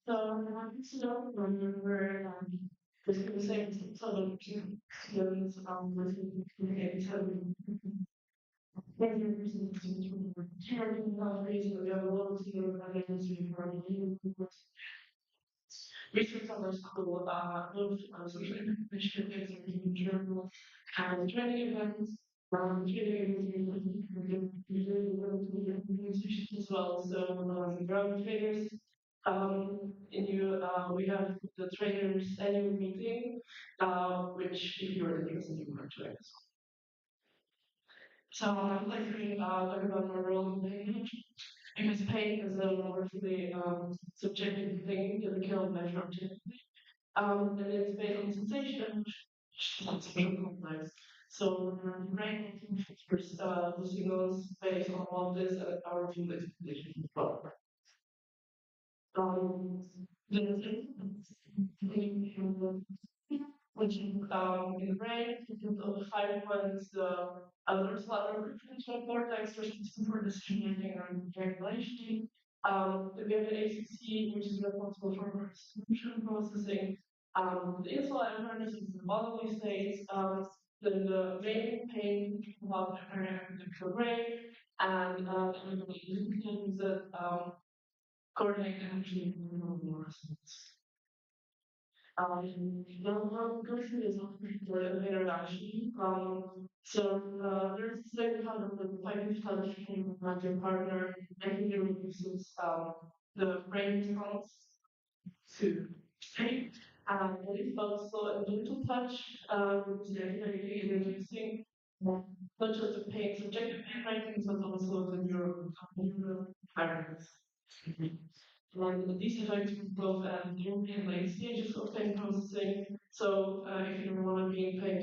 So still remember the same sort of experience with carrying boundaries of your loyalty or identity for you. Research on the school both social initiatives and journal and training events. Training as well. So ground trainers. We have the trainers annual meeting, which if you're interested, you can join us. So I'd like to talk about my role in language because pain is a largely subjective thing, you can't measure objectively. And it's based on sensation, which is very complex. So the brain first the signals based on all this and our field expectation as well. Um, the which in the brain consists of the five points, there's a lot of prefrontal cortex, responsible for decision making and regulation. We have the ACC, which is responsible for solution processing. The insular awareness is the bodily states. Then the main pain about the brain, and the things that coordinate energy and neural response. Well, grocery is often for a later actually. There's this like kind of the five touching with your partner, and he reduces the brain response to pain. And it's also a gentle touch, which is actually reducing not just the pain, subjective pain ratings, but also the neural patterns. These effects both at the and late stages of pain processing. So if you want to be in pain,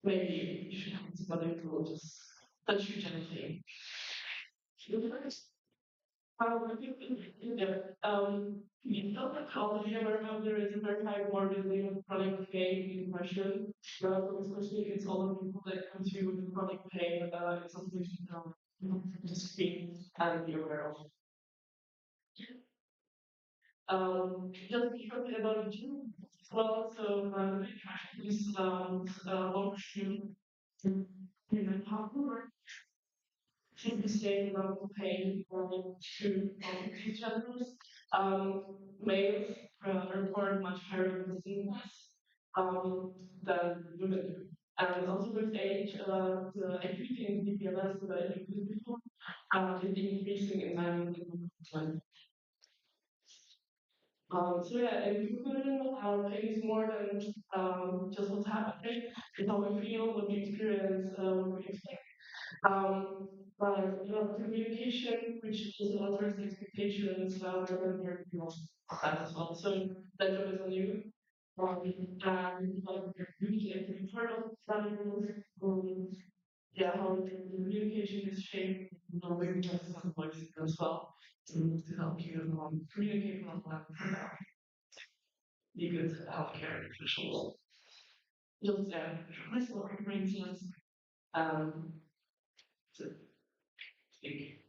maybe you should have somebody who will just touch you gently. You know that all you ever have there is a very high morbidity of chronic pain in depression, especially if it's all the people that come to you with chronic pain, it's something just be and be aware of. Just shortly about the gym as well. So the big attraction is long shoe and parkour. Seem to stay local pain to each other's. Um, Males report much higher dizziness than women do. And also with age, the activity in DPLS that I included before is increasing in line with the so yeah, in conclusion, pain is more than just what's happening. It's how we feel, what we experience, what we expect. But communication, which is alters the expectations, and your that as well. So that job is on you. And communicate with internal values. Yeah, how the communication is shaped. Maybe just some voices as well to help you communicate from that. You good healthcare officials. Just this brings us um, to speak.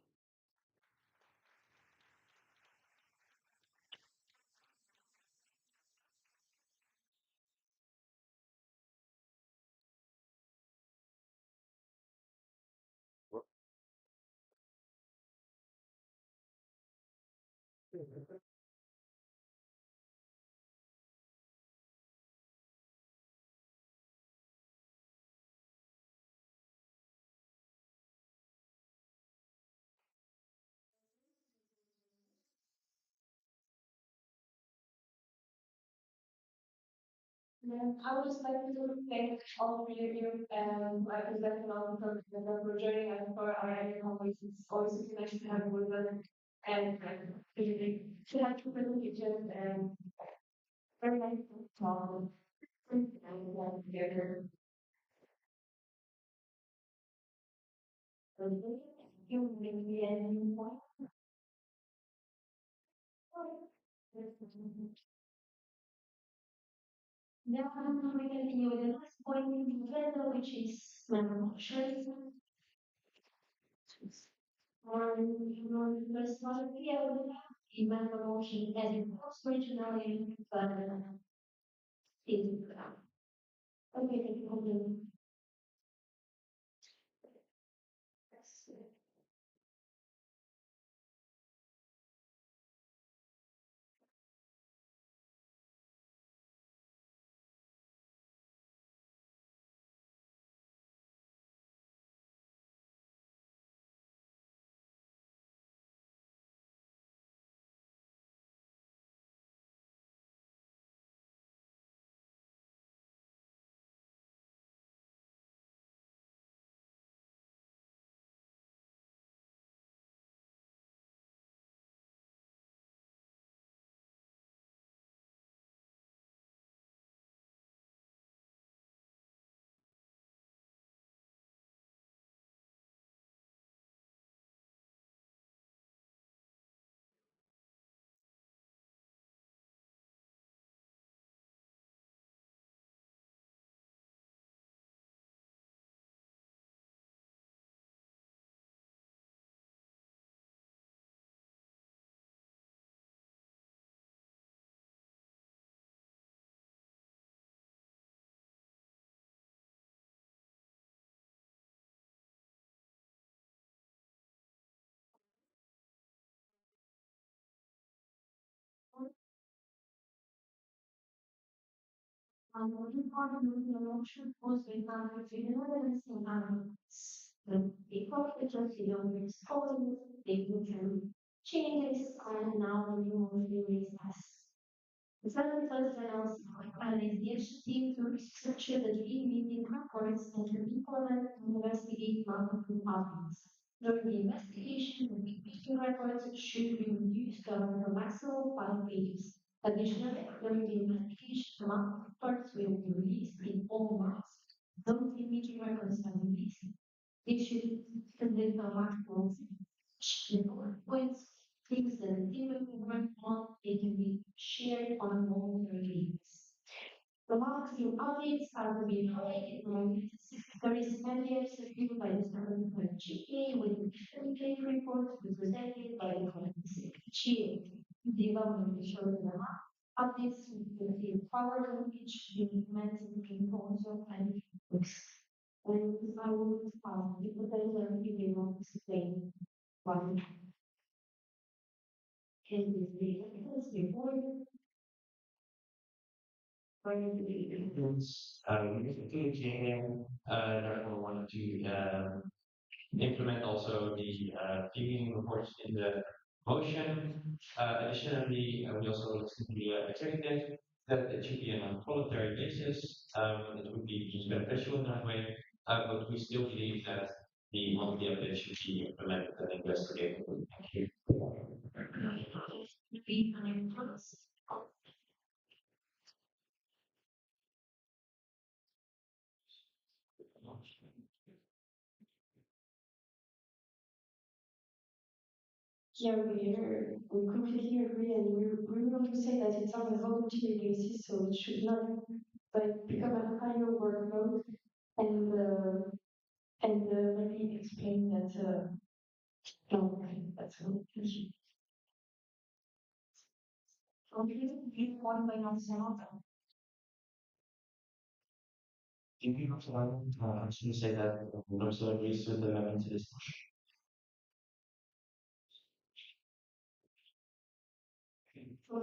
I would just like to thank all of you I presented on for joining us for our annual conference. It's always really nice to have you with us and to have two presentations and very nice to talk and together. You maybe any more? Now we continue with the last point in the agenda, which is membership. Or the first one, yeah, Thinking therefore wanted to implement also the fee reports in the motion. Additionally, we also listened to the executive that it should be on a voluntary basis. It would be beneficial in that way, but we still believe that the monthly update should be implemented and investigated. Thank you. Yeah, we completely agree, and we want to say that it's on a voluntary basis, so it should not like become a higher workload. And maybe explain that. No, okay, that's all. Thank you. Okay, you want by not sound. Thank you, Dr. I was going to say that Dr. agrees with the amendment to this. So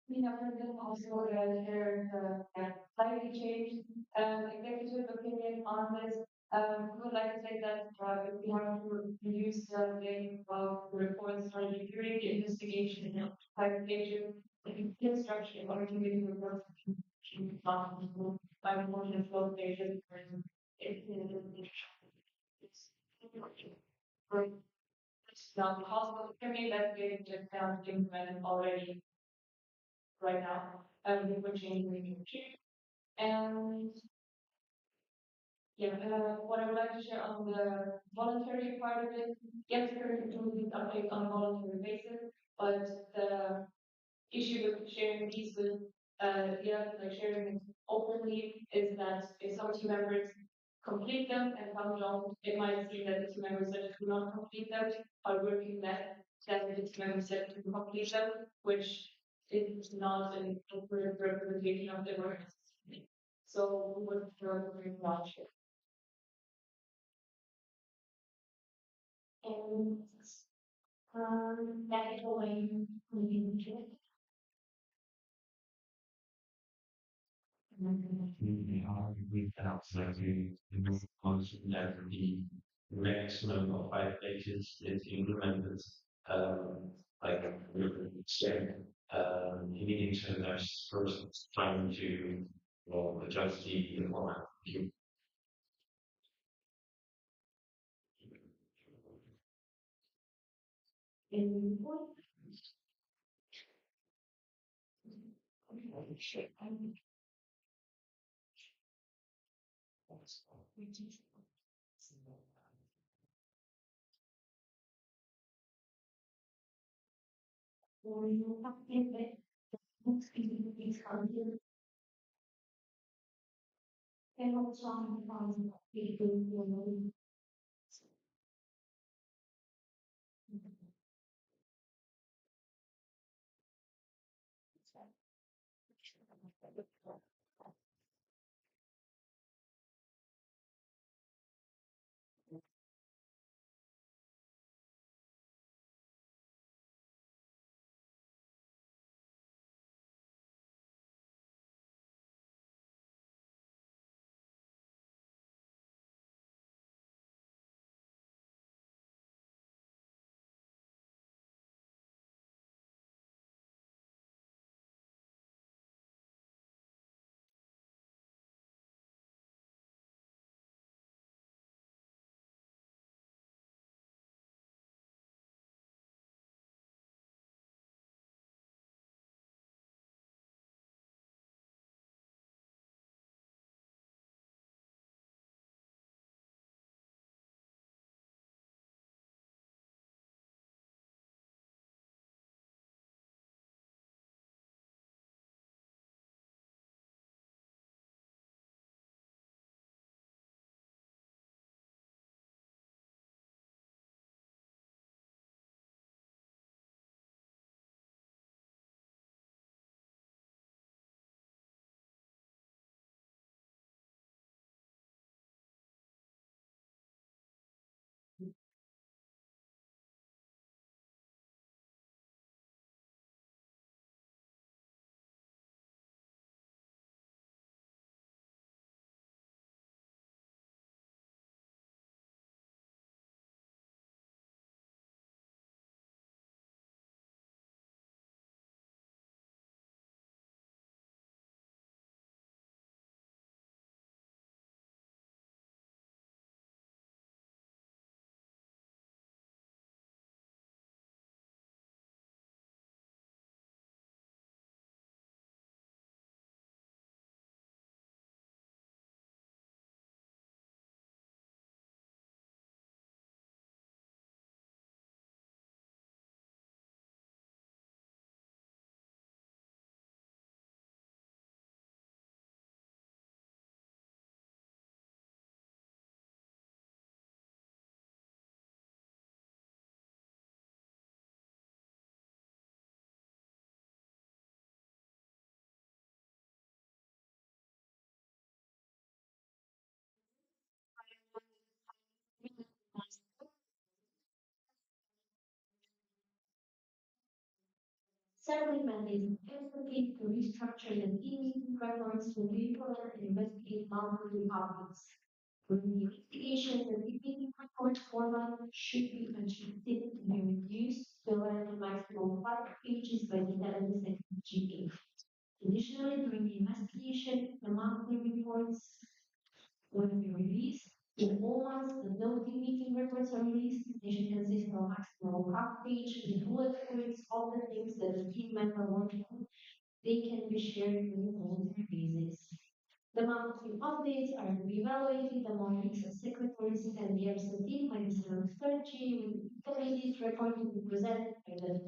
we have been also shared slightly changed executive opinion on this. We would like to say that if we have to reduce the date of reports for the during the investigation, clarification, instruction, or committee reports by more than 12 pages. It's not possible for me that we just have to implement already right now. We would change the future. And yeah, what I would like to share on the voluntary part of it, yes, currently doing this update on a voluntary basis, but the issue with sharing these with yeah, like sharing it openly is that if some team members complete them, and some don't. It might seem that the team members that do not complete them are working that the team members that do complete them, which is not an accurate representation of the work. So we would very much. And that is the way we do it. We are without the most that the maximum of 5 pages is implemented like a step meaning so there's first time to adjust the format. And what you have to it's content and also on people. Several mandates advocate to restructure the team records to people and investigate monthly topics. During the investigation, the meeting report format should be adjusted to be reduced to a maximum 5 pages by the end of the second GA. Additionally, during the investigation, the monthly reports will be released. In all months, the building meeting reports are released. They should consist of a maximum half page with bullet points, all the things that the team member worked on. They can be shared on a voluntary basis. The monthly updates are to be evaluated among EPSA secretaries and the EPSA team by the 3rd G, with committees reporting to be presented by the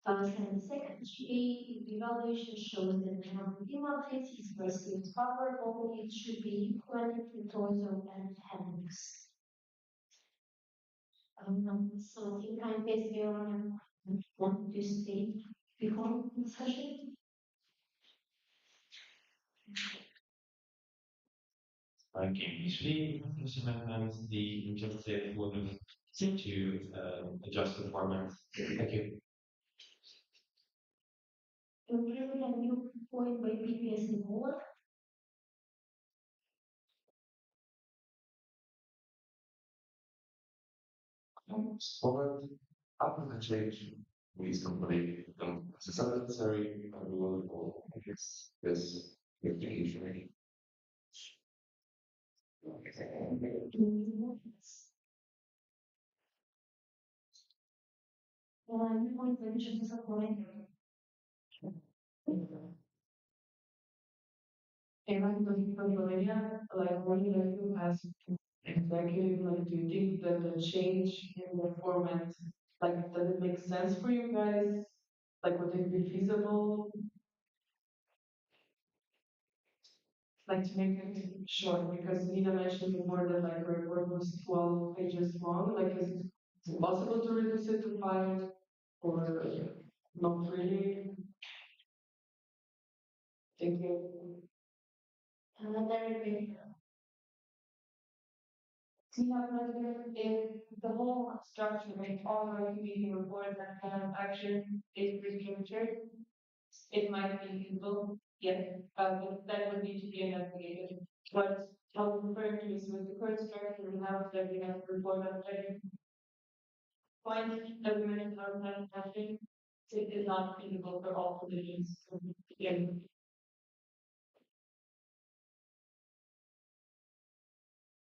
And secondly, the evaluation shows that the democracy is perceived powerful, it should be equal to total and handles. So in kind case you want to stay before discussion. Okay, usually this amendment, the legislative would seek to adjust the format. Thank you. Including a new point by PPS more. Forward after the change, we simply it's necessary and we will go this investigation. New point by PPS and I'm looking for Maria, like what do you like to ask executive, like do you think that the change in the format, like does it make sense for you guys? Like would it be feasible? Like to make it short, because Nina mentioned before that like her report was 12 pages long, like is it possible to reduce it to 5 or not really? Thank you. And then yeah, but if the whole structure, like all our meeting reports and kind of action is restructured, it might be feasible, yes, but that would need to be investigated. What I'll refer to is with the current structure we have, that we have to report on every point that we mentioned our plan action, it is not feasible for all positions. Again,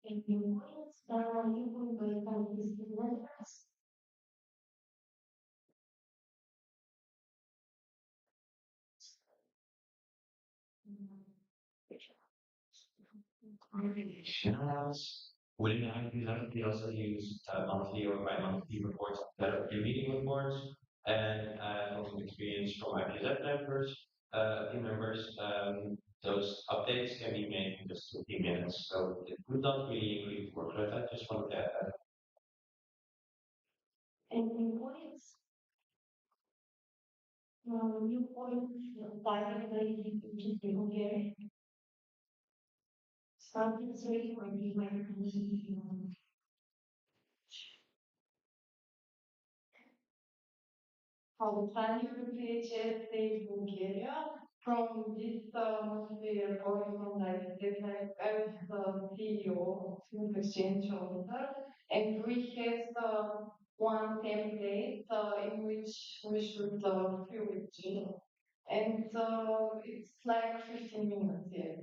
and you you will verify this letters. Yes. Within the we also use monthly or bi-monthly reports that are meeting reports and from experience from IPZ members, team members, those updates can be made in just 15 minutes. So it would not really increase workload. I just wanted to add that. And in points, new points, directly into the Hungarian. Something very when we might be how value related they Bulgaria from this the report from like different CEO of food exchange holder, and we have one template in which we should fill it in. And it's like 15 minutes, yeah.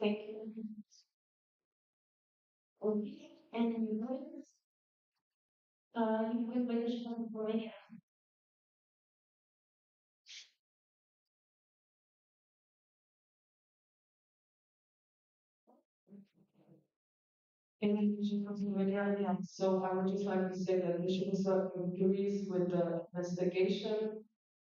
Thank you. Okay. And you know, you will be for and yeah. So I would just like to say that we should start agrees with the investigation,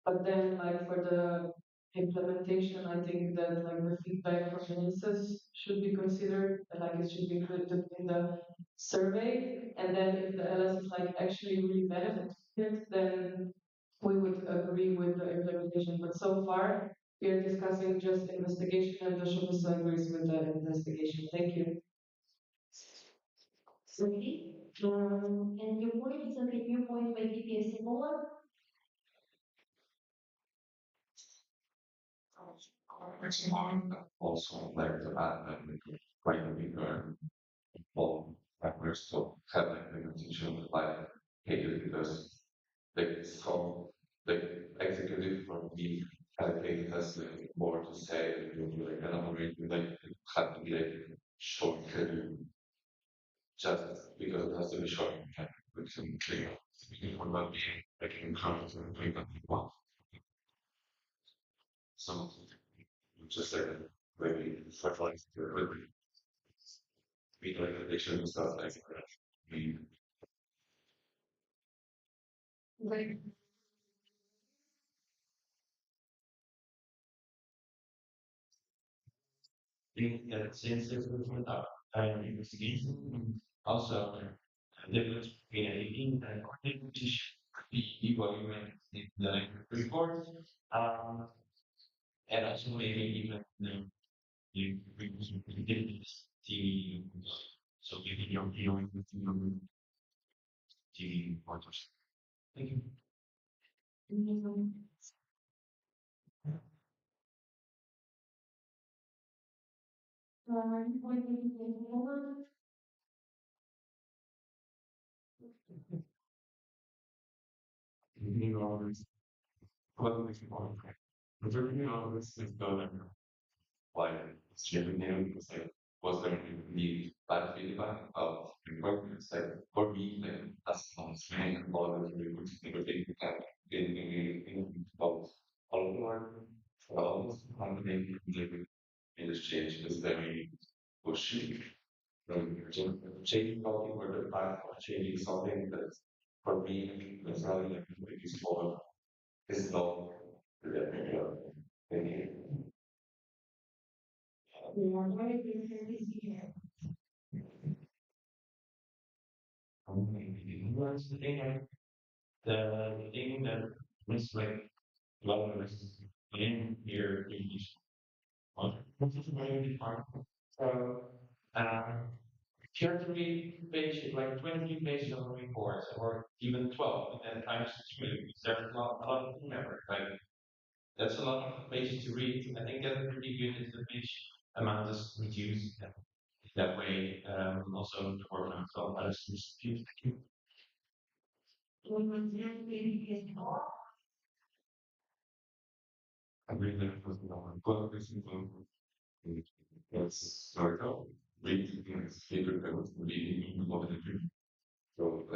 but then like for the implementation, I think that like the feedback from the users should be considered, and like it should be included in the survey. And then if the LS is like actually really benefited, then we would agree with the implementation. But so far, we are discussing just investigation, and the Shubhasa agrees with the investigation. Thank you. Sorry. And your point is a new point by PPS more. Also, like the quite a big well, like we're still having the decision like hated because like some like executive from the campaign has like more to say and you'll be like I don't know really like it have to be like short just because it has to be short and we can clear. It will not be like in conference and doing that one. So just like maybe fertilize the really be like addiction and stuff like that. Think that since it's movement up investigation, also the difference between a team and which should be evaluated in the report, um, and also maybe even you did this TV, so maybe you're dealing with your TV reporters. Thank you. You know, well, if you want, but you know, this is done. Like streaming them because like was there the bad feedback of requirements like for me like as saying all of the negotiating that in all of our well underneath the exchange is very pushy from changing something or the fact of changing something that for me personally like useful is not the what's the thing that was like lovers in your English one. This is very hard. So if you have to read page like 20 pages of a report or even 12 and then times two, there's a lot to remember. Like that's a lot of pages to read. I think that's pretty good if the page amount is reduced. That way, also the work myself, I just I really like was the club is it's sort of really favorite that was really more than two. So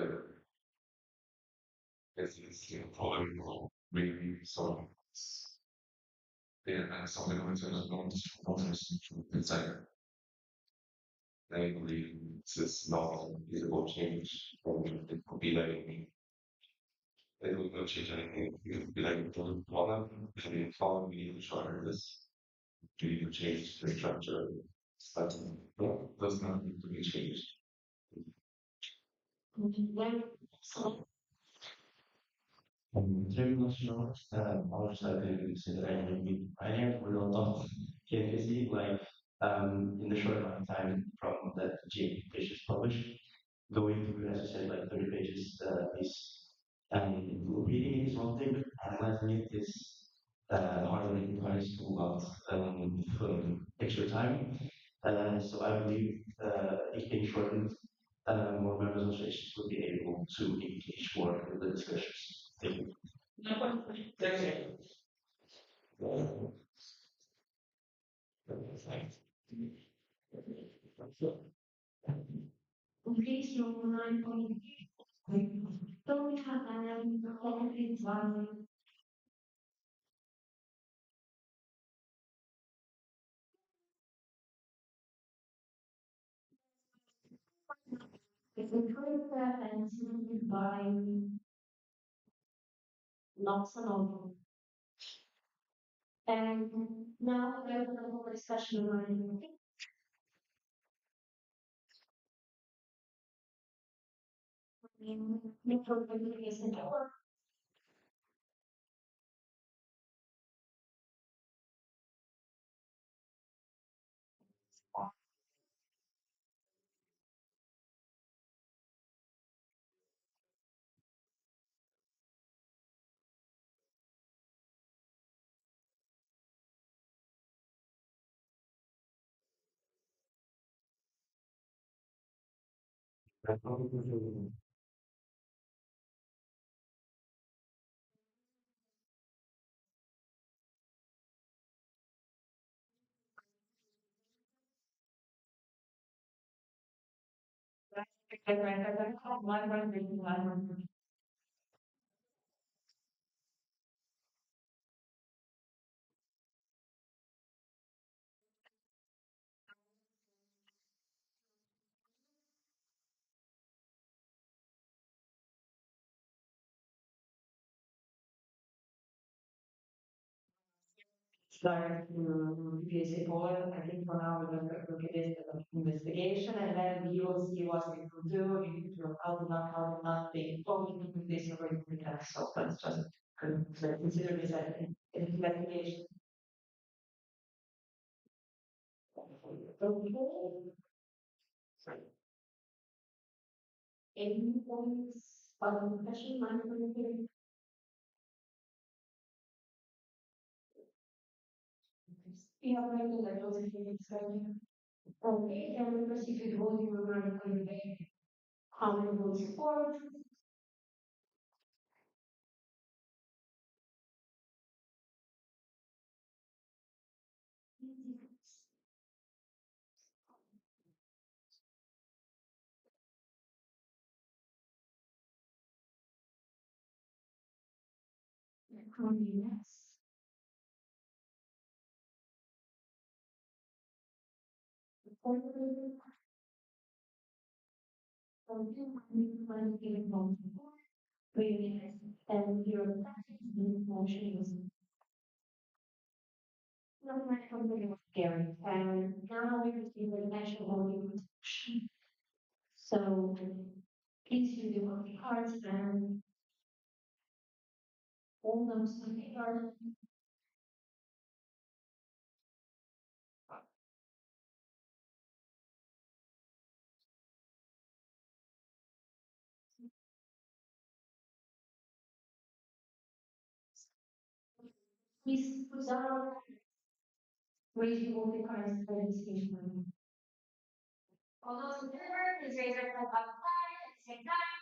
it's following really so yeah, and something on terms of non-honest inside. I believe it's just not visible change. It could be like it will not change anything. It could be like one of them, and following the shorter this do you change the structure? But no, does not need to be changed. Very much not our side is maybe pioneered with a lot of KFC, like in the short amount of time from that G which is published, going through, as I said, like 30 pages is reading it is one thing, but analyzing it is harder than it requires a lot extra time. So I believe if being shortened, more members of associations will be able to engage more in the discussions. Thank you. start to PSA poll. I think for now we're going to look at this as an investigation, and then we will see what we will do if you how to not being told this already we can so let's just consider this as an investigation. Okay. Any points on question? We have read the letters if you explain. Okay, then we proceed with voting regarding the common votes for. Yes. And your motion is not my company was scary. And now we receive the national voting. So please use your voting cards and all those in favor. Please put down, raise your voting cards for the station. All those in favor, please raise your hand up high at the same time.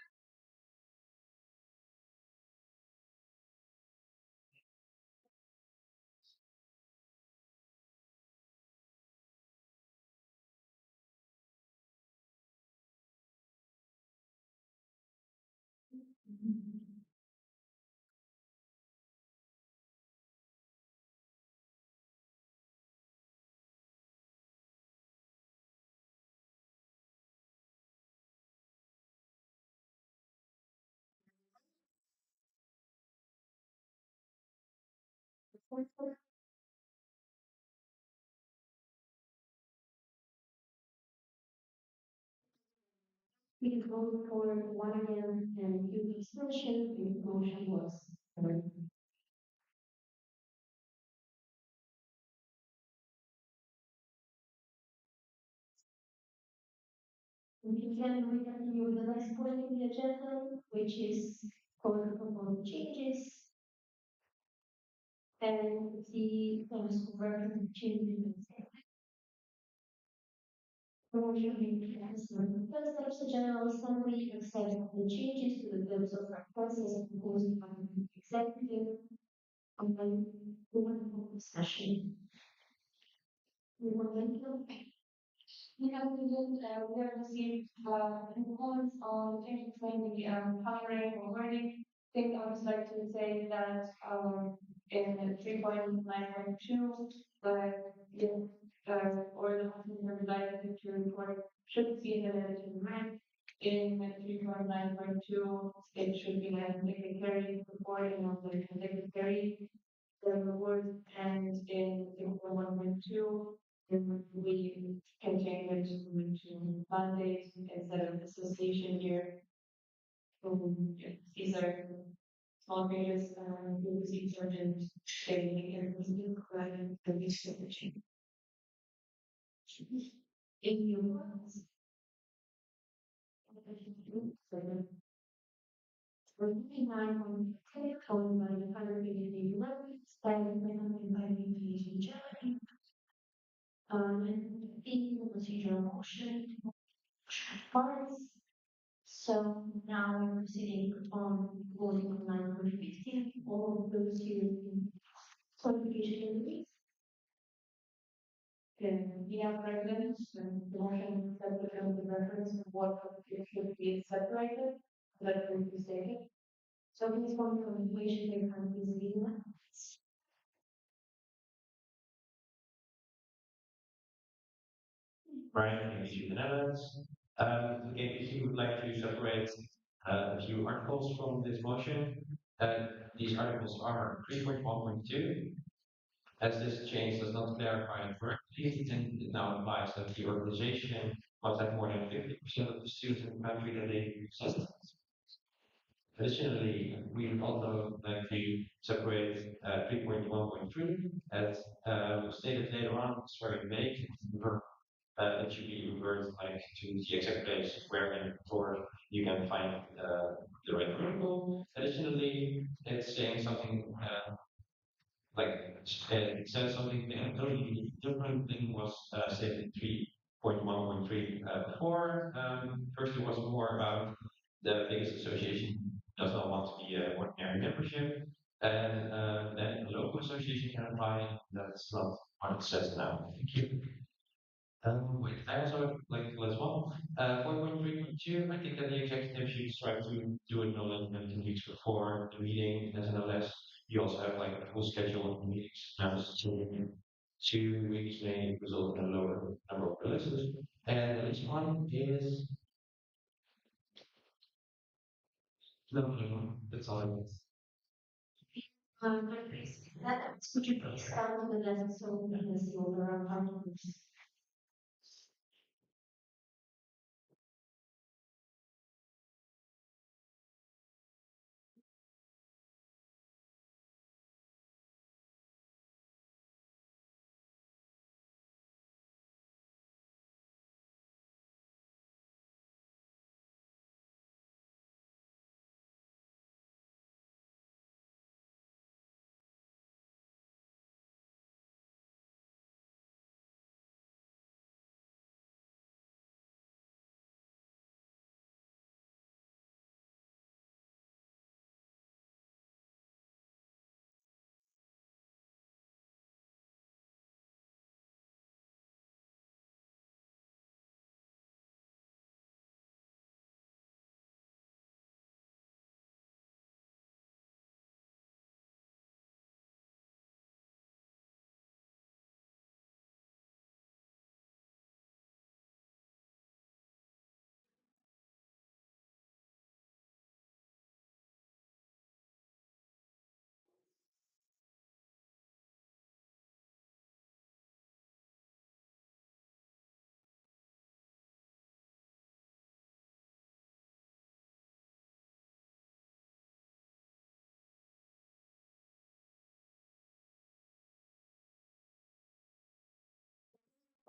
Please vote for one again and you abstention if the motion was carried. We continue with the next point in the agenda, which is for the proposed changes and the terms of reference changes. Promotion has first steps the General Assembly accepts the changes to the bills of reference as proposed by the executive and then we want to discussion. We will we have received reports on explaining the hiring or wording. I think I would like to say that in 3.9.2, the or the officer related to report should be amended to rank. In 3.9.2, it should be a secretary reporting of the secretary the reward and in 1.2 we can change it to mandate instead of association here. These are small changes, we receive urgent training and we do correct the research. In your words, for 59.10, owned by the congregating level, standing by the Germany, and the procedural motion parts. So now we're proceeding on voting on 9.15. All of those here qualification release. We have reference and the motion that the reference of what it should be separated, that will be stated. So please one communication they can please read that. Brian, thank you, the Netherlands. If you would like to separate a few articles from this motion, these articles are 3.1.2, As this change does not clarify directly, then it now implies that the organization must have more than 50% of the students in the country that they exist. Additionally, we also like to separate 3.1.3 as stated later on, it's very vague. It should be reversed like to the exact place where in Tor you can find the right article. Additionally, it's saying something like it says something totally different than was said in 3.1.3 before. First, it was more about the biggest association does not want to be an ordinary membership, and then a local association can apply. That's not what it says now. Thank you. Wait, I also like to as well. 4.3.2, I think that the executive should try to do acknowledgement 2 weeks before the meeting, as nonetheless, you also have like a full schedule of meetings. Now, it's 2 weeks may result in a lower number of releases. And the next one is no, that's all I want. Could you please count the lessons so we can see overall outcomes?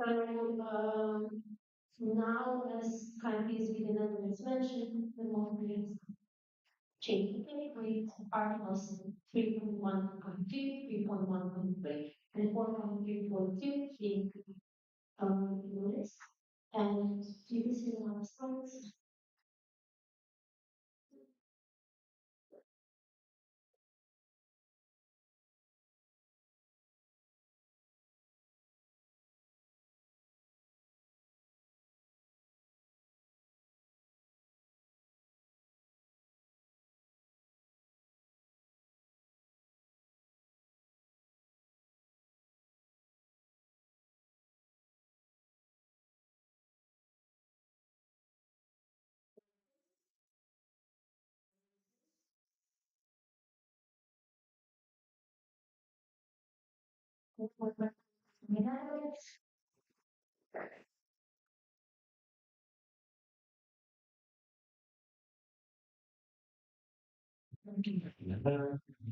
And now, as countries within the Netherlands mentioned, the more change with articles 3.1.2, 3.1.3, and 4.3.2 being units. And this is our slides.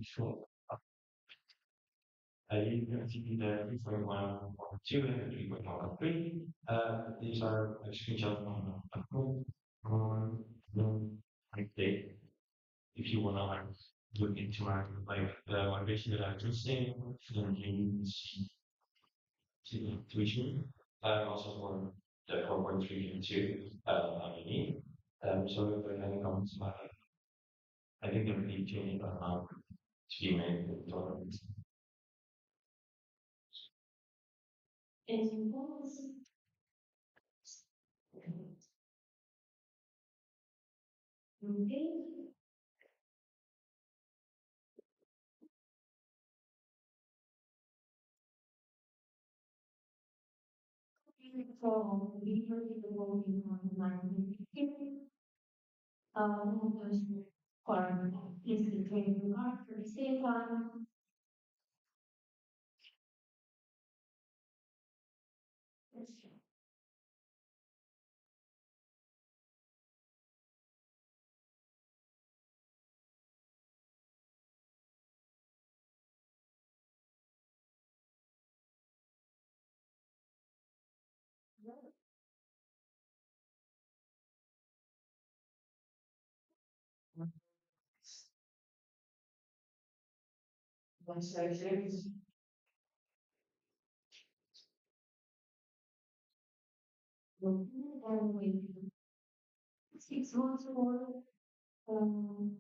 Sure. You can see the 3.1.2 and 3.1.3. These are a screenshot from a code. Like they, if you want to like look into like the motivation that I just saying, then you can see the tuition. Also for the 4.3 and 2, I mean, so if there are any comments about it, I think they really change to be made. And okay. So we really the working on my was for is the training card for the same time. Six months more, um,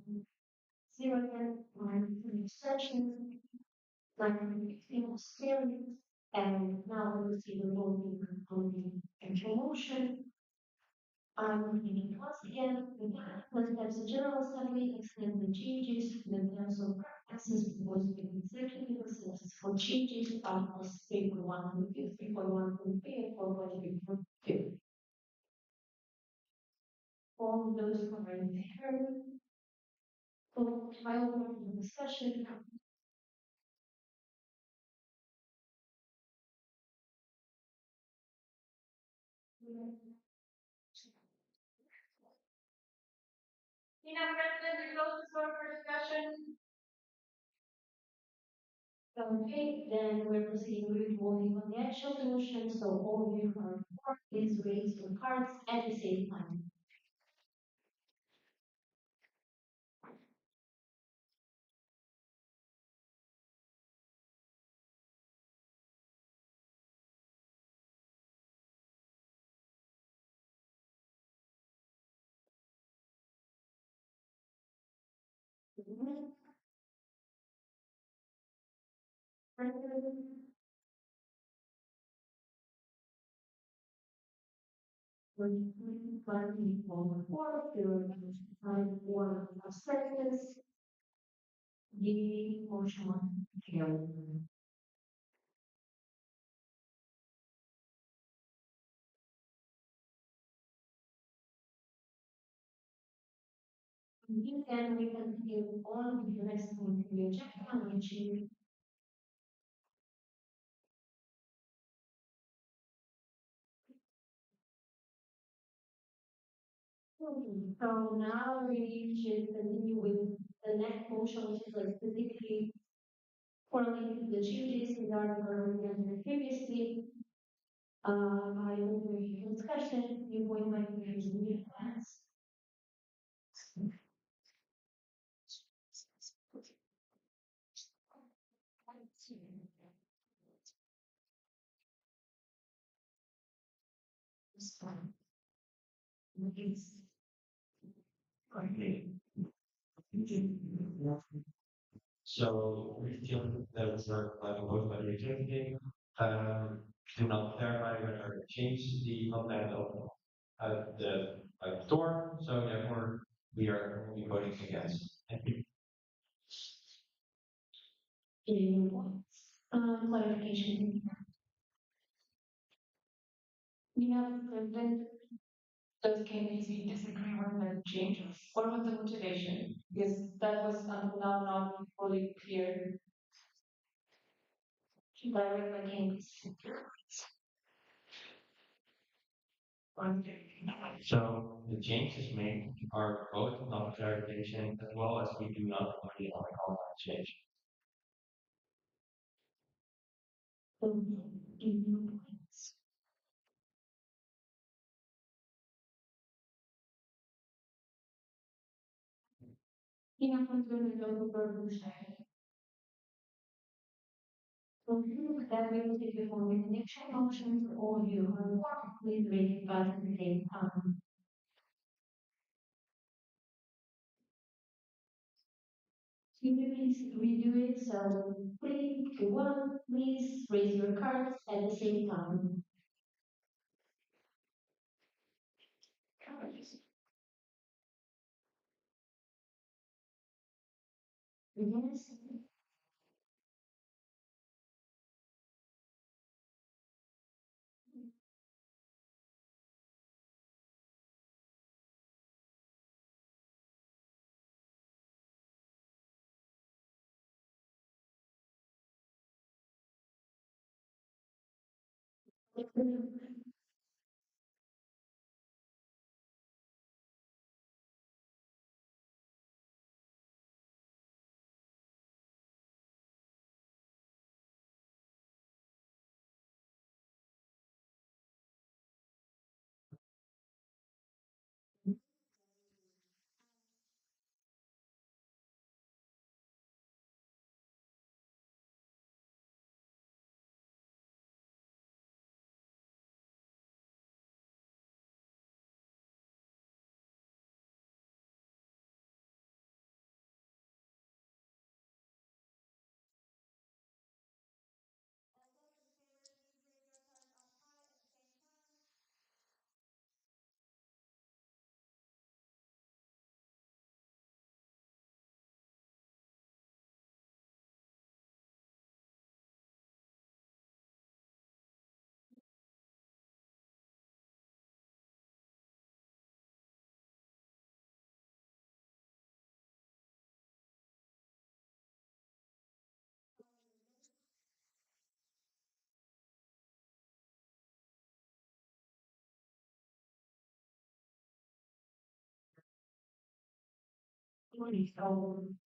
zero sessions, like series, and now we see the moving component and promotion. Meaning once again, the steps of General Assembly extend the changes in terms of practices proposed with executive assistance for changes of 3.1 to 3.1.3 and 4.3.2. All those covering heard, for trial discussion. President, we close this one for discussion. Okay, then we're proceeding with voting on the actual motion, so all of you who are for, please raise your cards at the same time. One abstentions, the motion carried. You can we continue on with the next one to be checked on which you. So now we should continue with the next motion, which is like specifically correlated to the changes in the article we mentioned previously. I will be discussion, you will make the meeting plans. So we feel that it's like a vote by the executive. Do not clarify whether it changed the content of the store. So therefore, we are only voting against. Thank you. Clarification. You know, then those candidates you disagree with the changes. What was the motivation? Because that was until now not fully clear. Direct my candidates. So the changes made are both not clarification as well as we do not agree on the content change. Yeah, I'm going to go for so that we will take you for the next motion for all you who are for, please raise your hand at the same time. Can you please redo it? So three, two, one, please raise your cards at the same time. Yes. So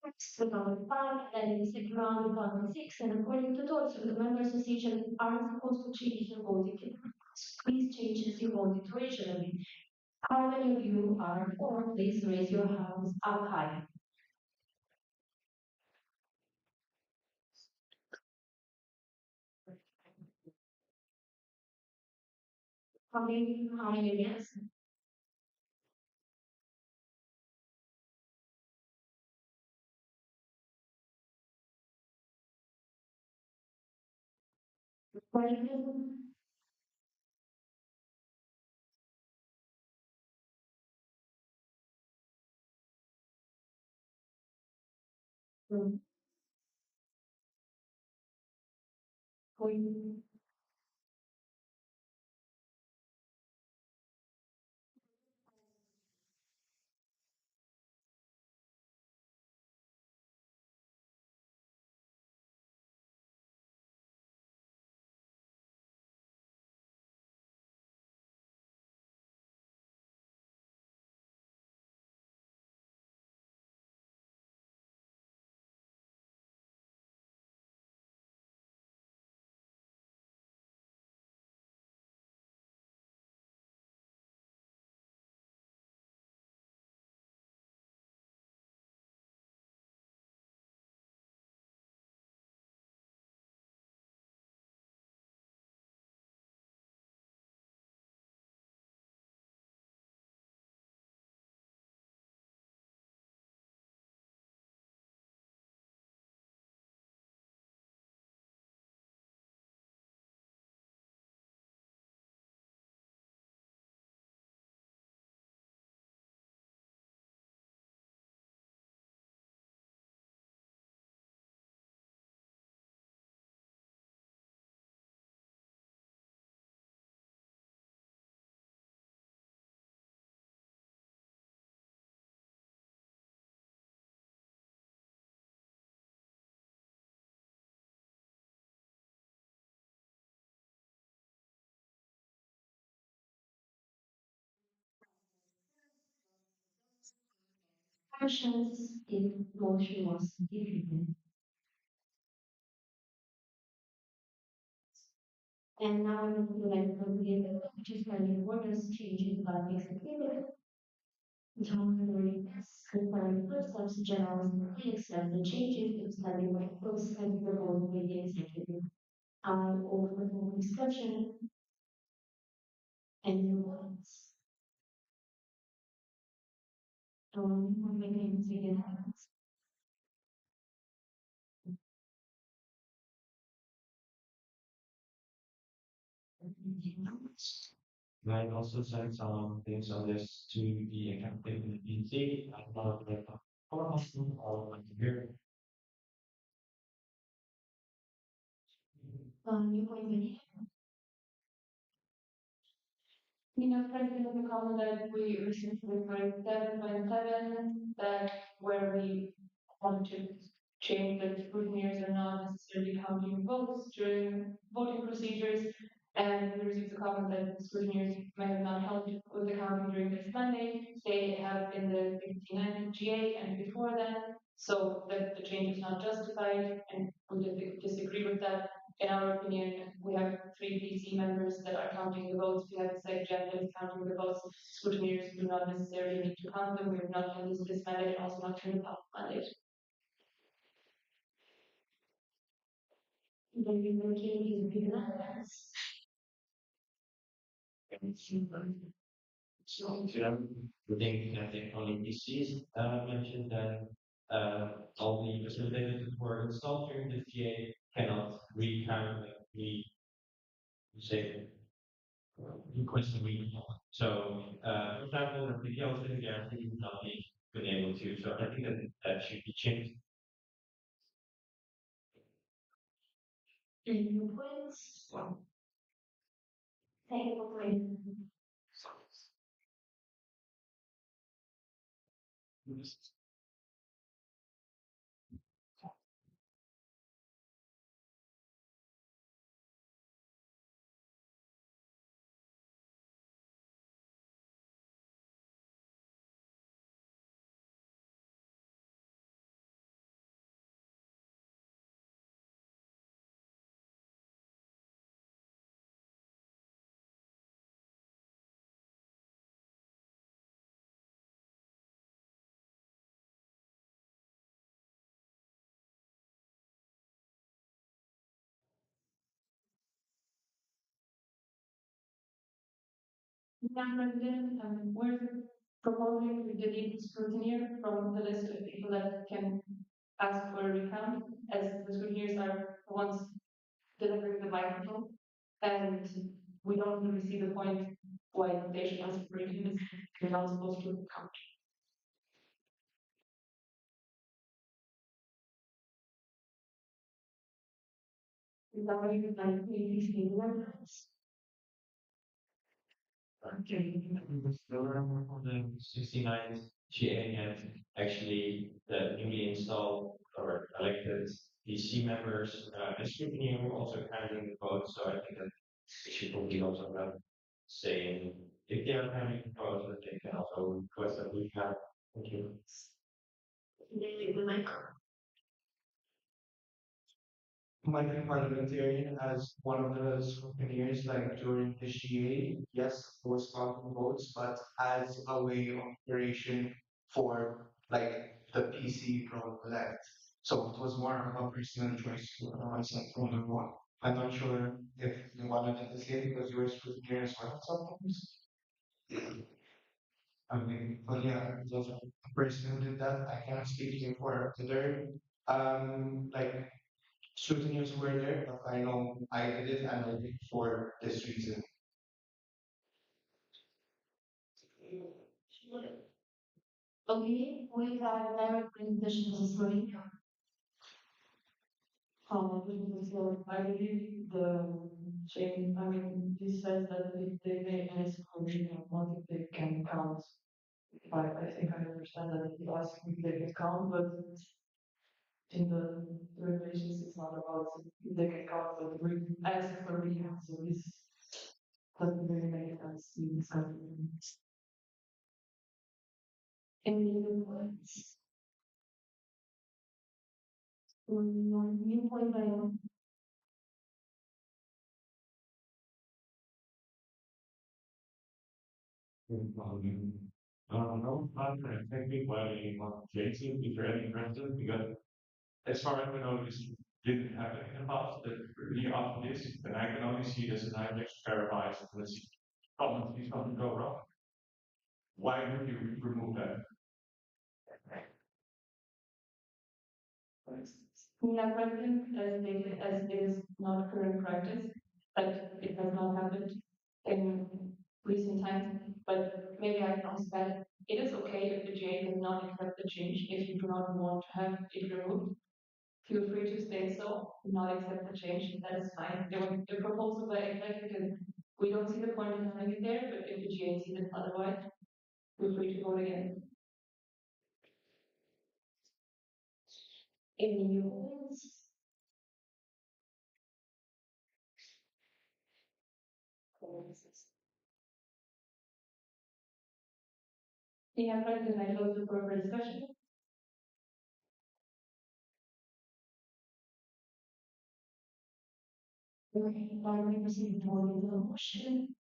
that's 2005, then the second round 2006, and according to those, the member association aren't supposed to change their voting. Please change your voting originally. How many of you are for? Please raise your hands up high. How many yes? Questions if motion was defeated. And now I'm going to like the which is very important changes that makes it clear. John comparing first steps generals and accept the changes in study by close and proposed with the executive. I open for discussion and new ones. My name is Vivian Evans. I also sent some things on this to the accounting PC about the formal or here. New point President of the comment that we recently for 7.7, that where we want to change the scrutineers are not necessarily counting votes during voting procedures. And we received a comment that scrutineers may have not helped with the counting during this Monday. They have in the 59 GA and before that. So that the change is not justified, and we disagree with that. In our opinion, we have three PC members that are counting the votes. We have the secretary that is counting the votes. Scrutineers do not necessarily need to count them. We have not done this mandate and also not turned the mandate. Maybe making these big numbers. So, I think only PCs mentioned that all the facilitators that were installed during the TA cannot recount, like, say, request a read. So, for example, the PPL didn't guarantee would not be been able to. So I think that that should be changed. New points. Technical point. Madam President, we're proposing to delete the scrutineer from the list of people that can ask for a recount, as the scrutineers are the ones delivering the microphone, and we don't really see the point why they should ask for recaps. They're not supposed to recount. Is that what you'd like me to say? Okay. On the 69th GA and actually the newly installed or elected DC members and scrutiny will also counting the votes. So I think that they should probably also have saying if they are counting the votes that they can also request that we have. Thank you. Might be parliamentarian as one of the scrutineers, like during the GA, yes, of course, counting votes, but as a way of operation for like the PC from elect. So it was more of a personal choice myself from the one. I'm not sure if you wanted to say it because you were scrutineer as well sometimes. I mean, but yeah, there's a person who did that. I cannot speak to him for other like scrutineers were there, but I know I did it and I did it for this reason. Okay, we have direct presentation screen. I believe the chain, I mean, this says that if they may ask for what if they can count. I think I understand that it asks if they can count, but in the regulations, it's not about if they can count, but ask for recount. So this doesn't really make sense in this kind of thing. Any other points? New point by No, not technically why we want to change it if you're any president because as far as I know, this didn't happen in the past. That really after this, and I can only see this as an index paralyzed. Let's see, comments, these something go wrong. Why would you remove that? Madam President, as it is not current practice, that it has not happened in recent times, but maybe I pronounce that it is okay if the GA does not accept the change. If you do not want to have it removed, feel free to say so, not accept the change, that is fine. The proposal by executive, we don't see the point in having it there, but if the GA sees it otherwise, feel free to vote again. Any new points? Yeah, President, I close the floor for discussion. Okay, while we proceed toward the motion,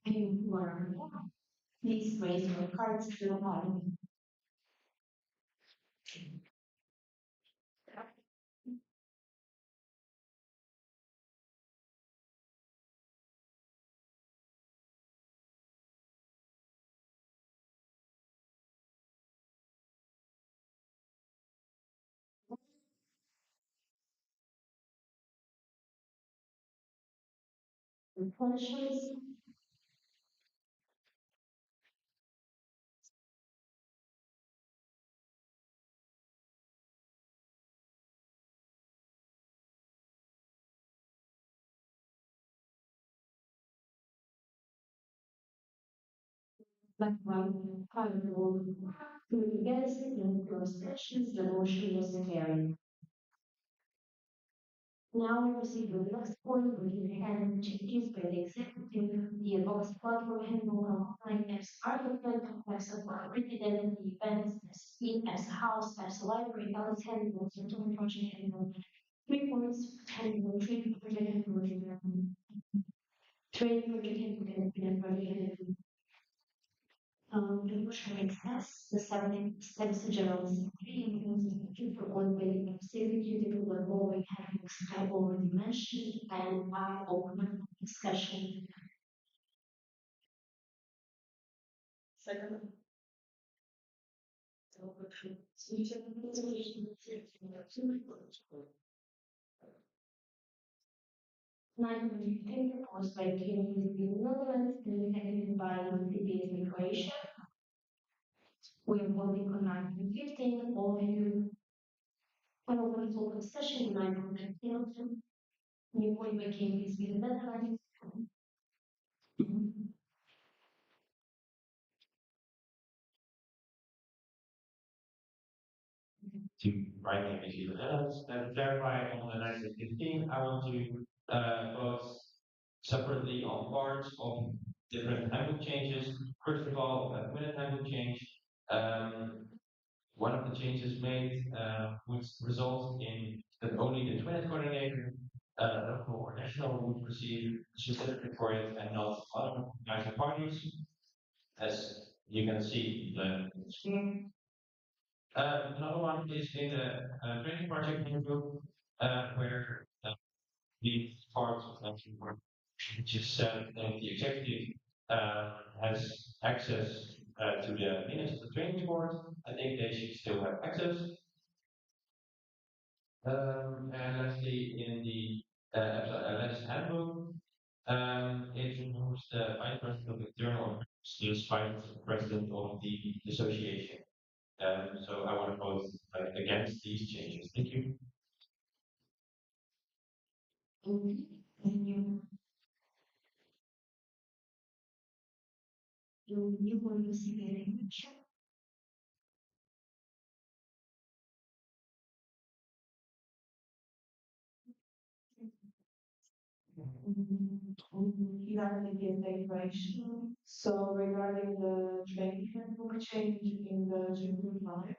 and you are on the line, please raise your cards to the bottom. Questions? Like one final to against and closed sessions, the motion was carried. Now we proceed with the next point, looking at changes by the executive, the advanced platform handle online as artifact complex of written events, as scheme, as house, as library, as handle, certain project handle, reports, handle, trade project handle, trade project handle, and project handle. The motion makes sense. The seven steps to general assembly includes for one way of safety to the following habits I already mentioned, and I open discussion. Second. Nine hundred was by King in the Netherlands, then headed by CBS in Croatia. We are voting on 915, all new. When we told the session 915, new point by King is in the Netherlands. To writing issue else and clarify on the 1915, I want to vote separately on parts of different handbook changes. First of all, with a handbook change, um, one of the changes made would result in that only the twin coordinator, local or national, would receive a certificate for it and not other organizing parties. As you can see, the scheme. Another one is in the training project handbook, where the part of which is said that the executive has access to the minutes of the training board. I think they should still have access. And lastly, in the EPSA handbook, it removes the vice president of the journal, is vice president of the association. So I want to vote against these changes. Thank you. And you will receive a regarding the integration. So regarding the training handbook change in the June 5,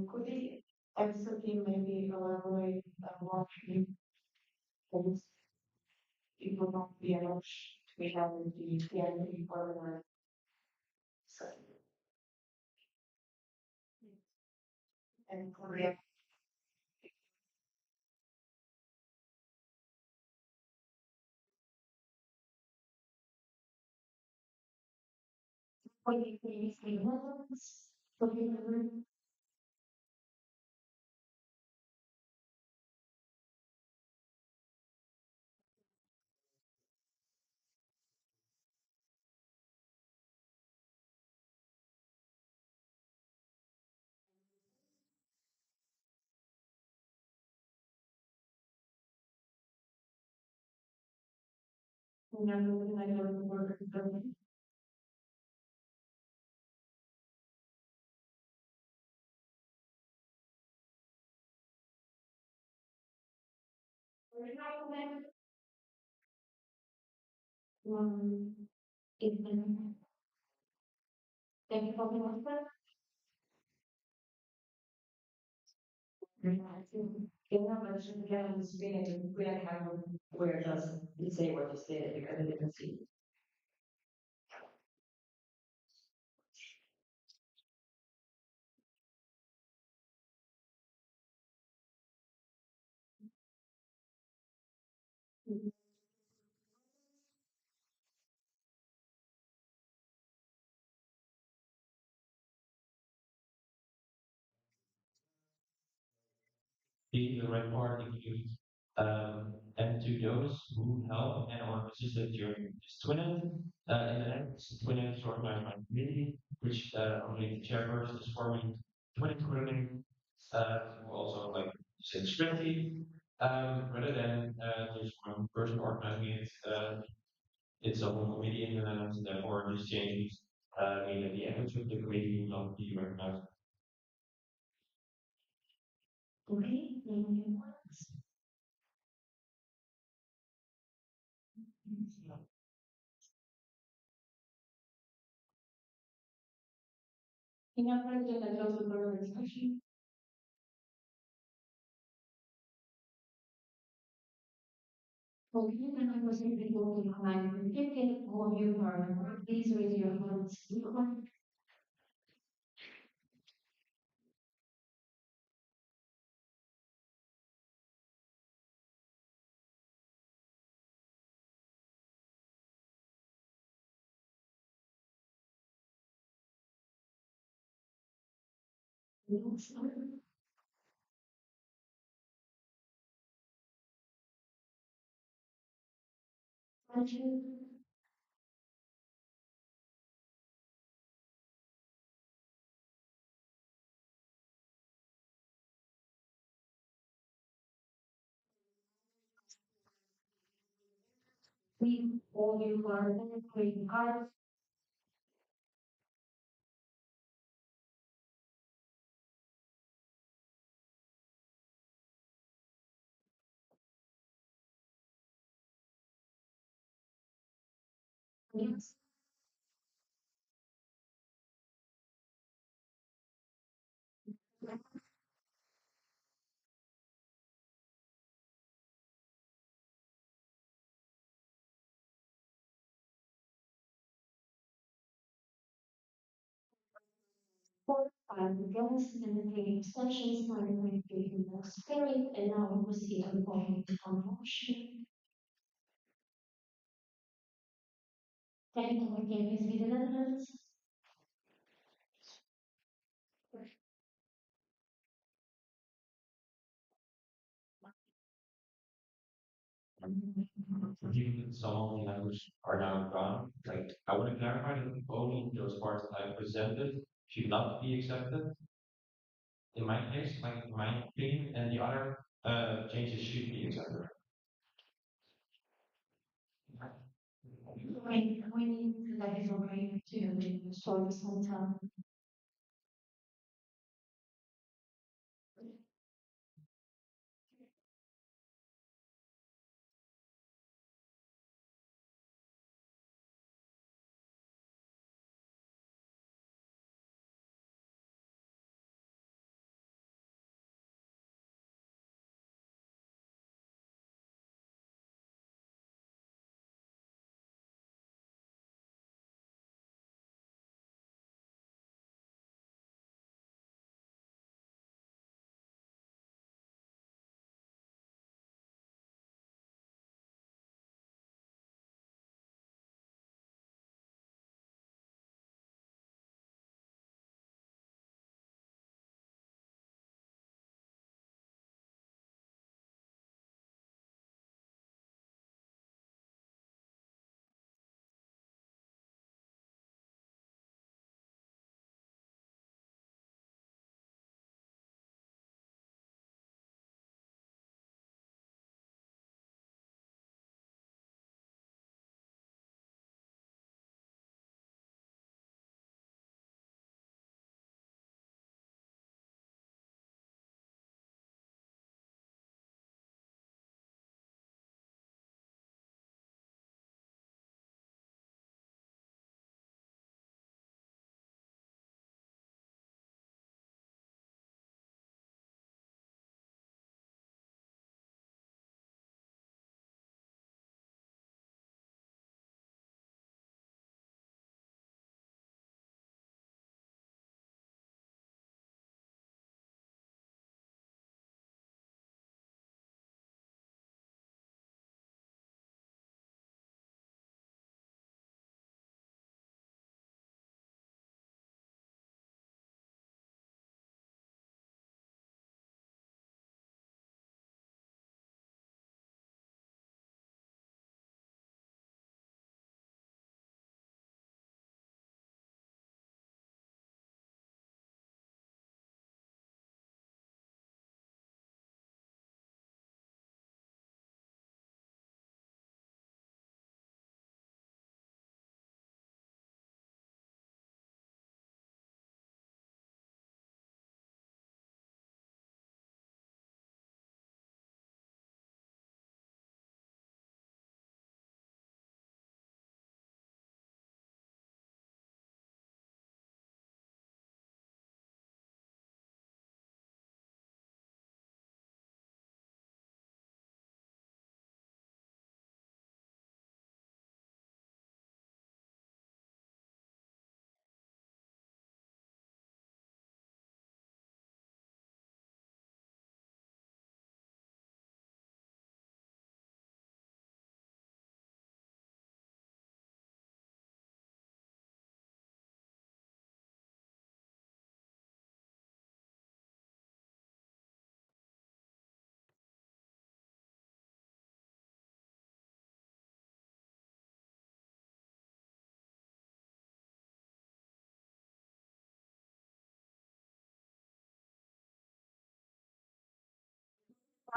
could the EPSA team maybe elaborate what you think it will not be enough to be held in the PNP for so and Korea. When you previously was, so you remember when I learned the word is the thank you for the answer. Yeah, but should get on the screen and we don't have one where it doesn't say what you stated because I didn't see. The red part includes and to those who help and or assisted during this twinning. In the next twinning is organized by committee, which only the chairperson is forming twinning coordinating, who also like say strategy. Rather than just one person organizing it, it's a whole committee in the Netherlands, and therefore these changes mean that the efforts of the committee will not be recognized. Okay, thank you. In our project, I also for discussion. Okay, and I was in the voting line. If all of you are, please raise your hands. We all you are creating cards. Yes. For guests and the extensions started with the spirit and now we see a point of motion. Technical game is with the Netherlands. Some of the language are now gone. Like, I want to clarify that only those parts that I presented should not be accepted. In my case, like in my opinion, and the other changes should be accepted. We need that is okay to solve some time.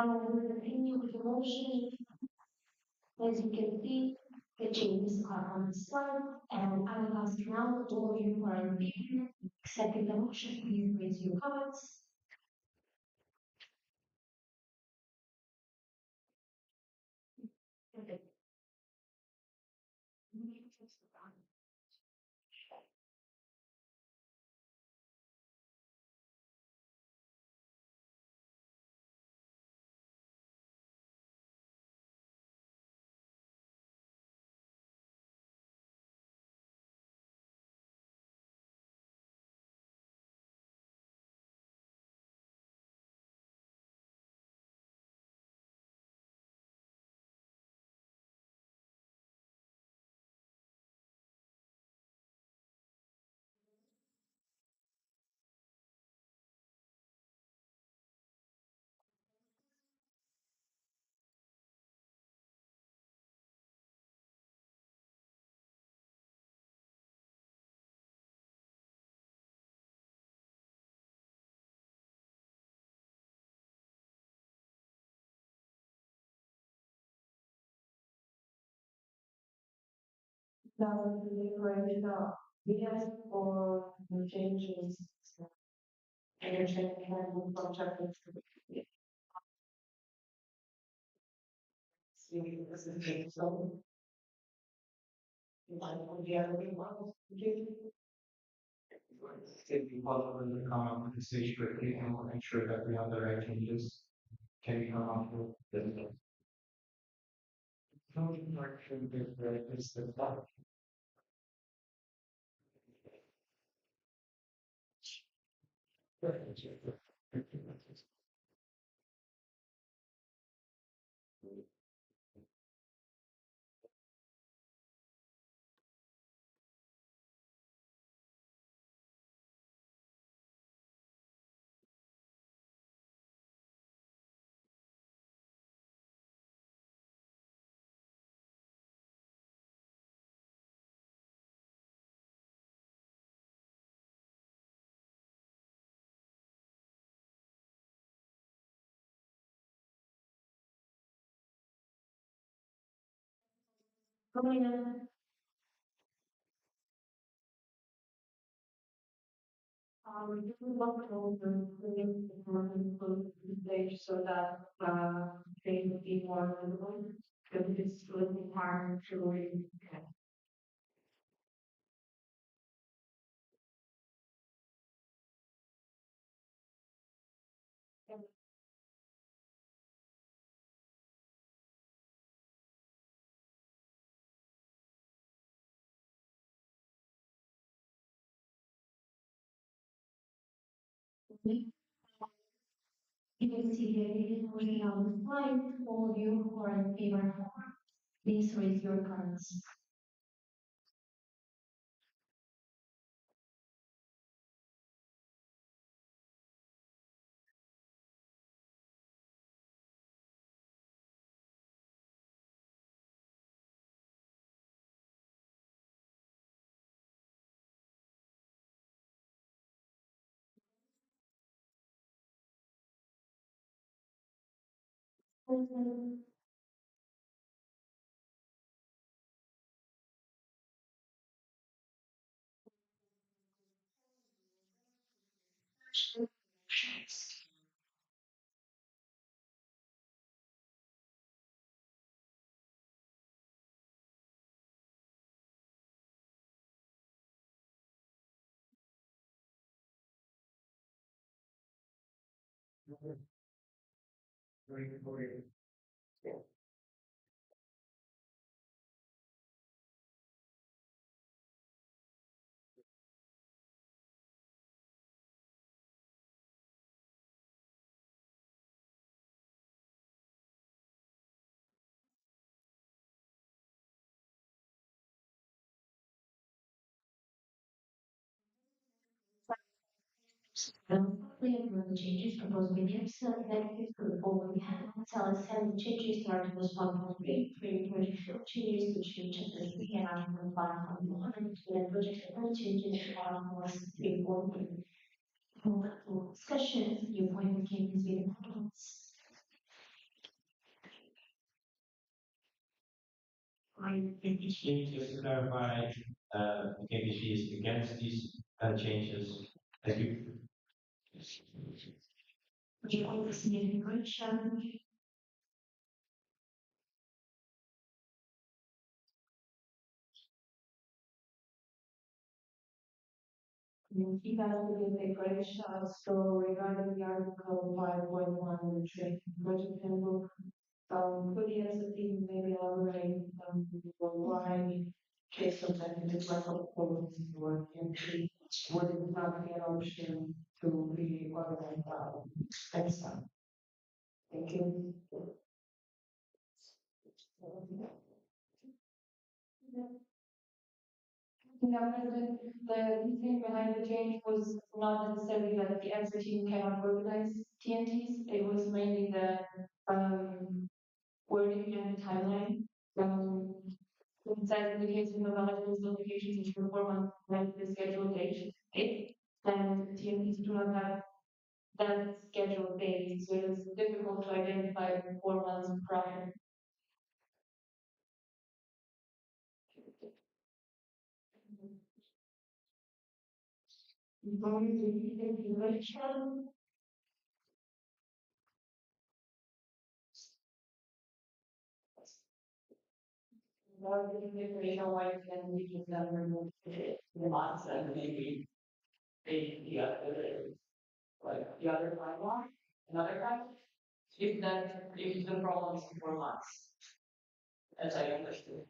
With the opinion with the motion, as you can see, the changes are on the slide, and I will ask now all of you who are in favor, accepting the motion, please raise your comments. Okay. Now, we ask for the changes. And you're saying we have one project that's to be. See, this is it, so. You might want the other one, If you follow the come up with the stage quickly and we'll make sure that we have the right changes. Can you come up with the? No, direction is the thought. Coming in. We do want to bring the government to the stage so that, they will be more visible, because it's really hard to really. You can see the edited version on the slide, all of you who are in favor, please raise your cards. Clear the changes proposed by the EPSA executive to the board we have. Tell us how the changes to Articles 1.3, 3, changes to chapter 3 and Article 5.1, and then project and changes to Articles 3.1. Discussion, your point of changes with the comments. I think it's just to clarify, KBC is against these changes. Thank you. Would you like to see any question? Feedback will be great. So regarding the article 5.1, which is budget handbook, could the EPSA team maybe elaborate why case of technical level quality work and would it not be an option to be organized EPSA? Thank you. The reason behind the change was not necessarily that the EPSA team cannot organize TNTs. It was mainly the wording and the timeline. It says in the case of non-eligible notifications, each perform on the scheduled date, and TNTs do not have that scheduled date, so it is difficult to identify 4 months prior. More than the reason why you can use them remove the months and maybe the other like the other timeline, another time. If the problem is 4 months, as I understood.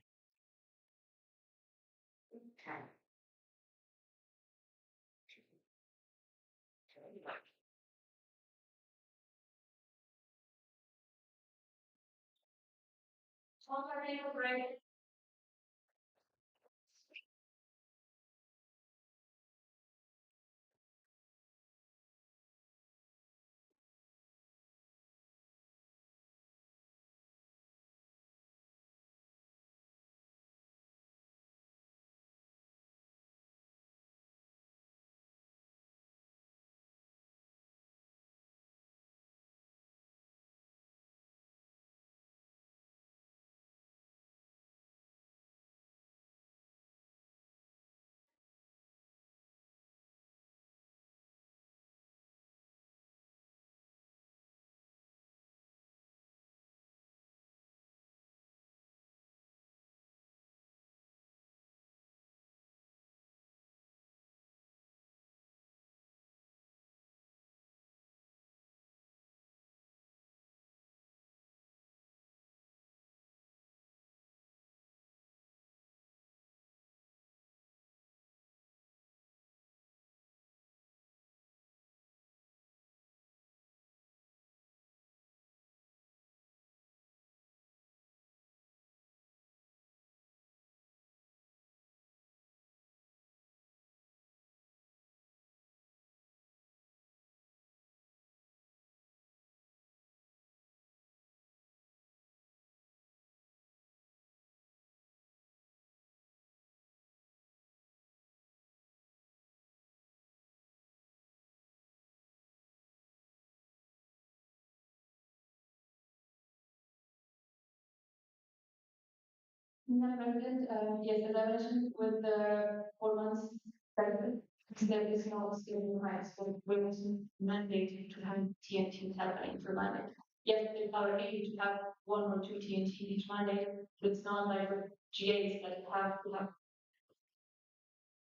No, President, yes, as I mentioned, with the 4 months benefit, there is no schedule high, so we was mandated to have TNT happening for Monday. Yes, they are able to have 1 or 2 TNT each Monday, but it's not like with GAs that have to have.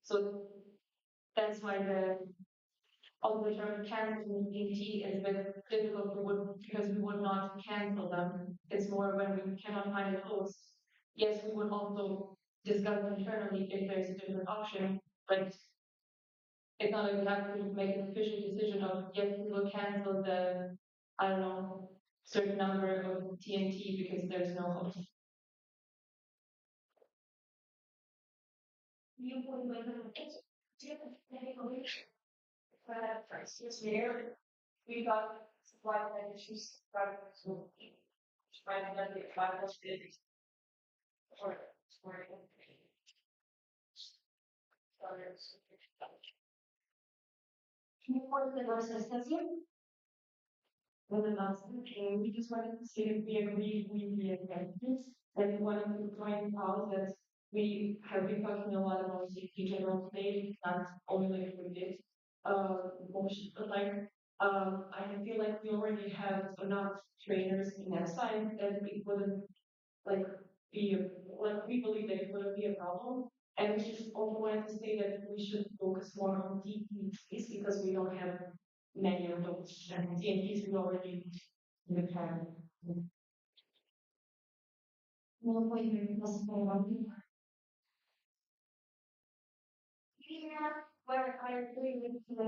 So that's why the all the term canceling TNT is a bit difficult because we would not cancel them. It's more when we cannot find a host. Yes, we would also discuss internally if there's a different option, but it's not like we have to make an official decision of yes, we will cancel the, I don't know, certain number of TNT because there's no host. This year, we got supply chain issues, so trying to get the final stage for can you point the versus assessment? Well, the last, we just wanted to see if we agree with the objectives And one of the point out that we have been talking a lot about safety general today, not only like with this motion, but like I feel like we already have enough trainers in that side that it wouldn't like be like we believe that it wouldn't be a problem. And we just also wanted to say that we should focus more on TPs because we don't have many of those. And TNTs we already have. No point in yeah, where I agree with the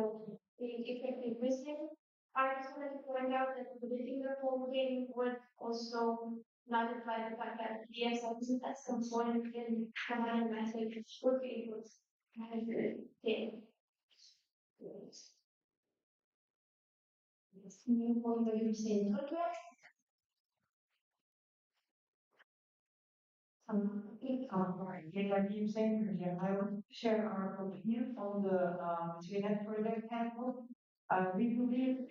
effective listening. I just wanted to point out that the bigger whole game would also not apply the fact that yes, I wasn't at some point in command message would be able to have the game. Yes. New point that you're saying. Okay. Right. Yeah, like you saying, yeah, I will share our opinion on the Trinidad project handbook. We believe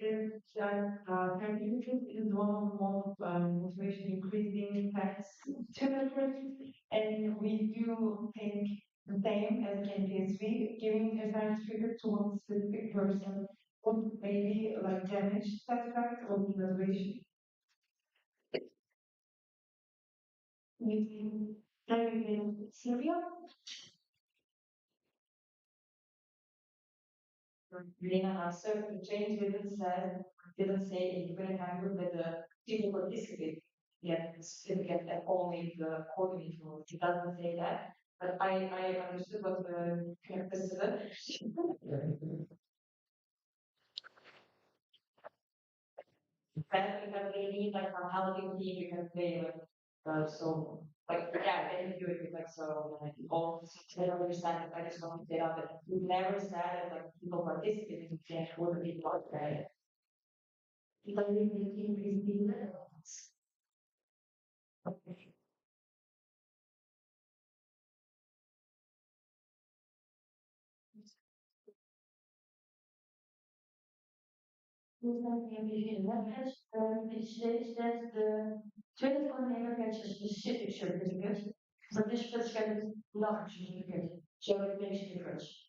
that creativity is one of the most motivation increasing facts to the project, and we do think the same as KPSV, giving a certificate to one specific person would maybe like damage that fact or the motivation. You can Syria. Lena answered, the change didn't say if you're gonna handle that the people participate get certificate and only the coordinator. It doesn't say that. But I understood what the character said. That because they need like a helping team because they like so like yeah they can do it like so like all they don't understand it. I just want to get up and we never said that like people participate in the would be part right. People in the team is being dat de tweede collega-catchers de certificate. Dat is verschillend large certificate. So it makes a difference.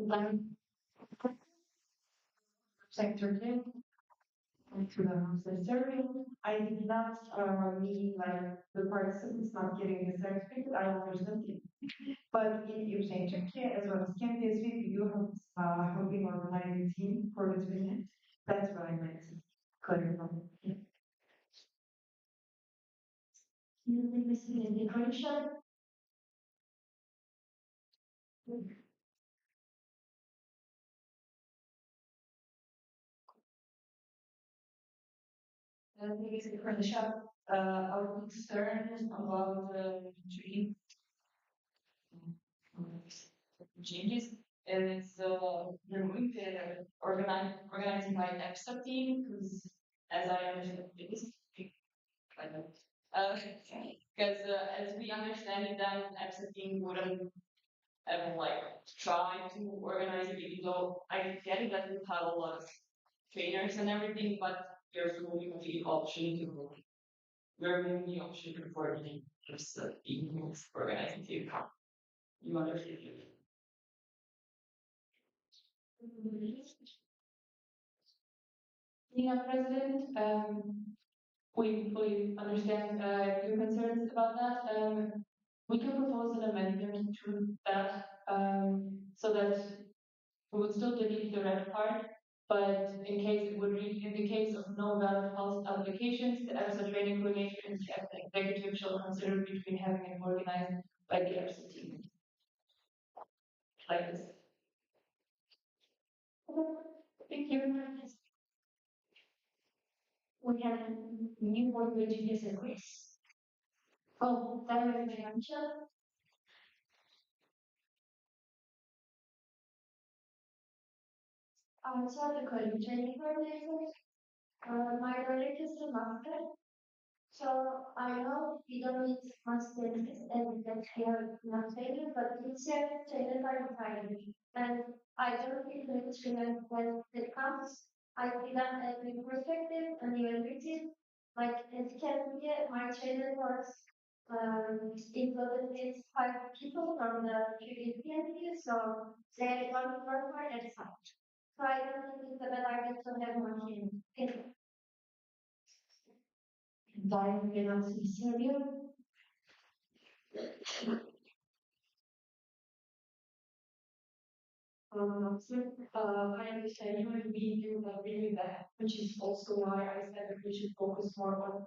Dan sector to the necessary. I did not mean like the participants not getting the certificate. I understand it. But in EPSA Turkey as well as Campus, we do have helping organizing team for this event. That's what I meant to clarify. You think this is an integration? I think it's a differential. Our concern about the tree changes is removing the organizing by EPSA team because as I understand it is kind of because as we understand it then EPSA team wouldn't ever like try to organize it even though I get it that we have a lot of trainers and everything but there's only the option to we're moving the option to coordinate just being organizing team. You understand it? President, we fully understand your concerns about that. We can propose an amendment to that so that we would still delete the red part, but in case it would read in the case of no valid health applications, the EPSA training coordinator and the EPSA executive shall consider between having it organized by the EPSA team. Like this. Thank you. We have new board wages and quiz. Oh, that was my answer. So the college training coordinator, my colleague is a master. So I know we don't need master and that here not failure, but it's a trainer by Friday. And I don't think the instrument when it comes, I see that as a perspective and even critique. Like it can be my trailer was included 5 people from the previous PNP, so they want to work hard at some. So I don't think it's a bad idea to have more team. Dying enough to Serbia. So, I understand you and we do agree that, which is also why I said that we should focus more on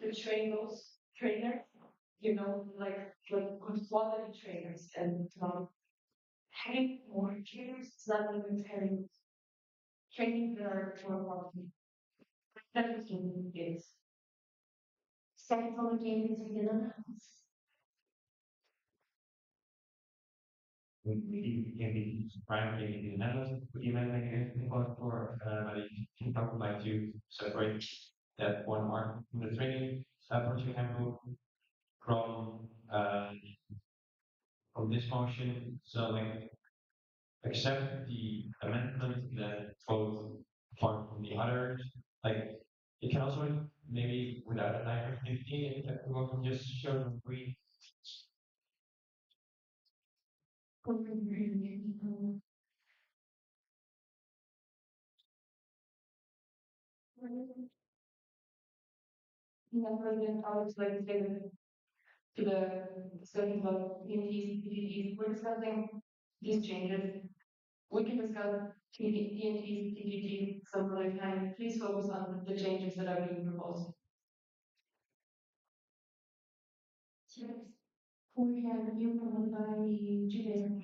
to train those trainers, like good quality trainers and having more trainers rather than having training that are more quality. Everything is set for the game is again. We can be primarily in the Netherlands. Would you mind making anything about for I would like to separate that one mark from the training project handbook from this motion. So like accept the amendment that vote apart from the others. Like it can also maybe without a time activity, if everyone can just show them free. President, I would like to say to the discussion about PNTs, PDDs, we're discussing these changes. We can discuss PNTs, PDDs some other time. Please focus on the changes that are being proposed. We have a new problem by Judaism.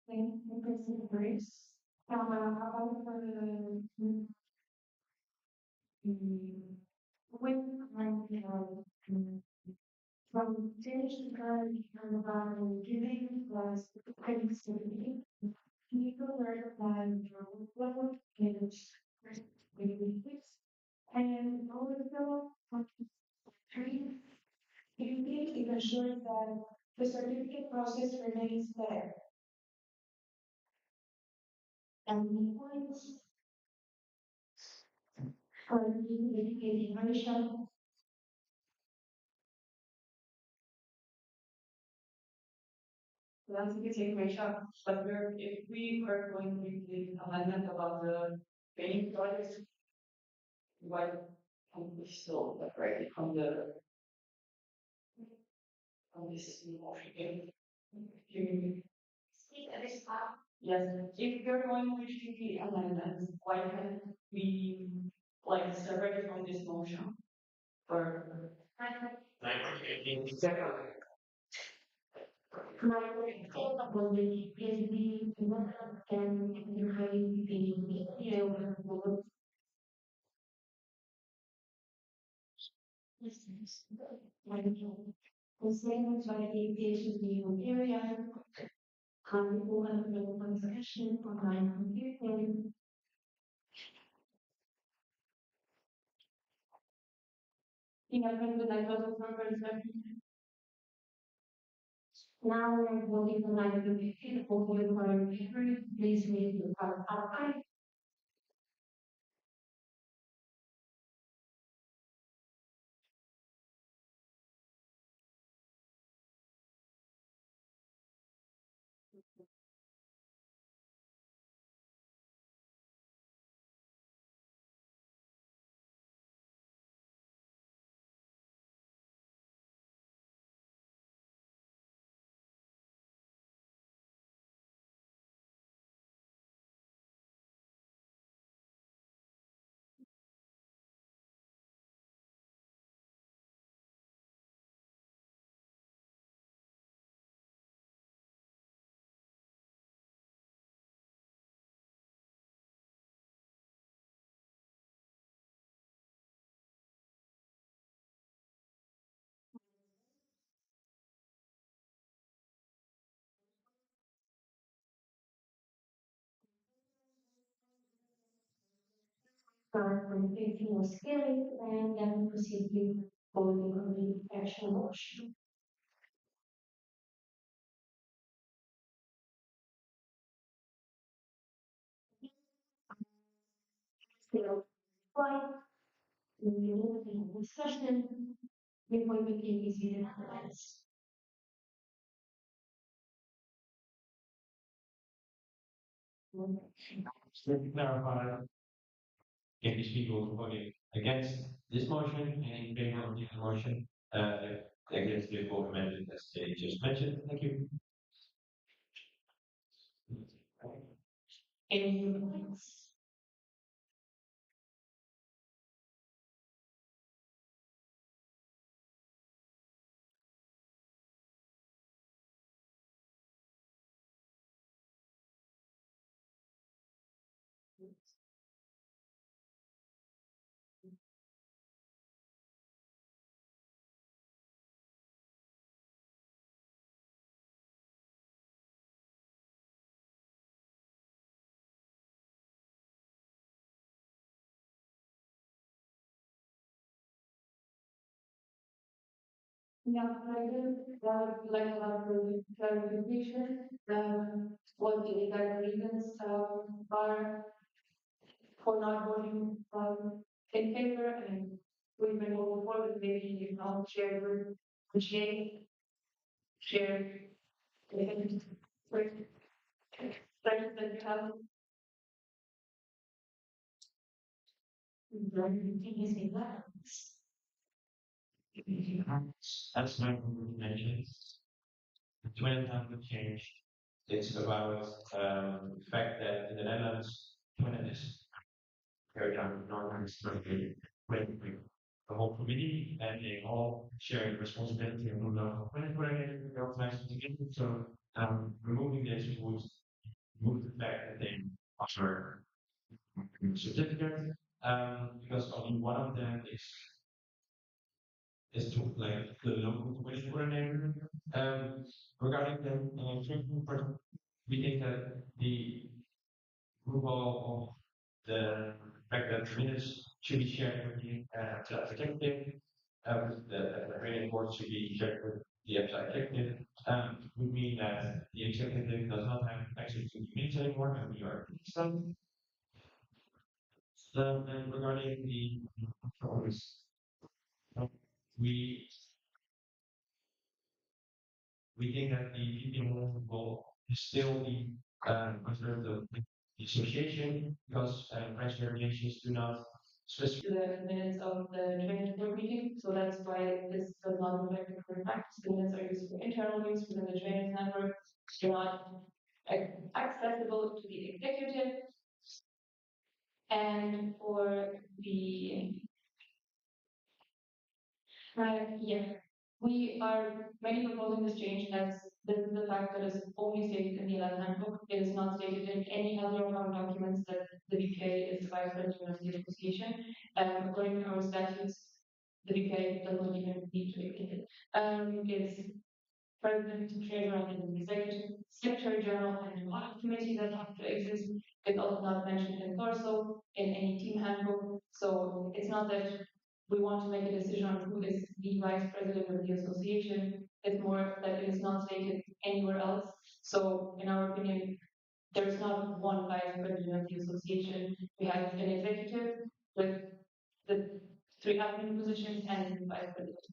Thank you, President Grace. About when I from finish the garden and about giving was critics people learn that level is and also three you need to ensure that the certificate process remains there. And the points for being dedicated Marisha. That's a good take, Marisha. But if we are going to make the amendment about the training projects, why can't we still separate it from this motion? Yes, if you're going with the amendments, why can't we like separate it from this motion? Or my will be basically and you having the the same as my aviation the area, who have no concession on my computer. You have been the diagnosis numbers now we are voting the line of the people for the current paper. Please read the part. Creating more skills and then proceed with holding on the action wash. So, why we need to have discussion before we can easy analyze. So to clarify, if these people voting against this motion and in favor of the motion, against the vote amendment as they just mentioned. Thank you. Any points? Yeah, I would like to have a clarification, what the exact reasons, are for not voting, in favor, and we've been moving forward, maybe you know, share with, share, with, friends that you have. Easy plans. As my group mentioned, the twin time change. It's about the fact that in the Netherlands, twin is carried out in Northern with the whole committee and they all share the responsibility and move on when they organize it together. So removing this would remove the fact that they offer certificate because only one of them is to like the local commission coordinator. Regarding the training part, we think that the approval of the fact that minutes should be shared with the executive, the training board should be shared with the EPSA executive, would mean that the executive does not have access to the minutes anymore, and we are some. And regarding the performance, we we think that the PPM will still be considered the association because French regulations do not specify. To the minutes of the training board meeting, so that's why this does not affect the current practice. The minutes are used for internal use within the trainers network. They're not accessible to the executive and for the yeah. We are mainly proposing this change as this is the fact that is only stated in the 11th handbook. It is not stated in any other of our documents that the VPA is the vice president of the association. According to our statutes, the VPA does not even need to be stated. It's president, treasurer, and executive, secretary general, and an audit committee that have to exist. It's also not mentioned in Corso in any team handbook. So it's not that we want to make a decision on who is the vice president of the association. It's more that it is not stated anywhere else. So in our opinion, there's not one vice president of the association. We have an executive with the three admin positions and the vice president.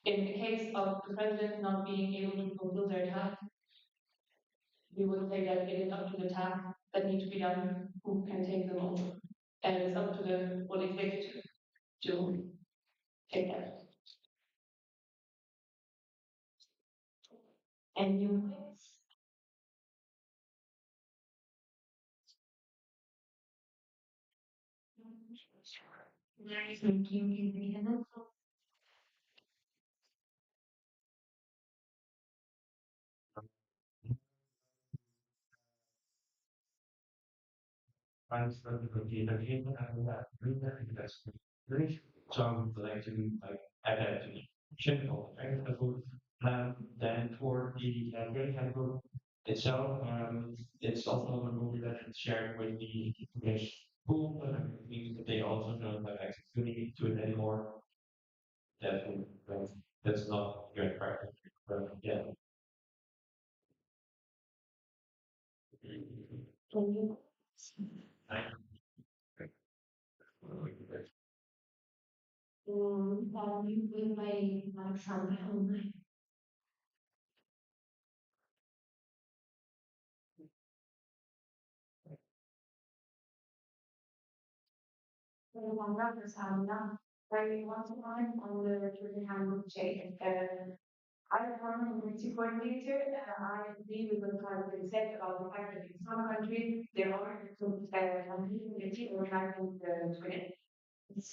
In the case of the president not being able to fulfill their task, we would say that it is up to the task that need to be done who can take them over. And it's up to the full executive to take that. And you points. Thank you. Finance for the education and that investment. So I would like to like add that to the general handbook. Then for the grading handbook itself, it's also a rule that it's shared with the commission Cool, but it means that they also don't have access to it anymore. That's not good practice. But yeah. Can you you with my son online? One reference very one time on the Turkey handbook chain. I run a community coordinator. I agree with what Carmen said about the fact that in some countries there are community organizing the twin. This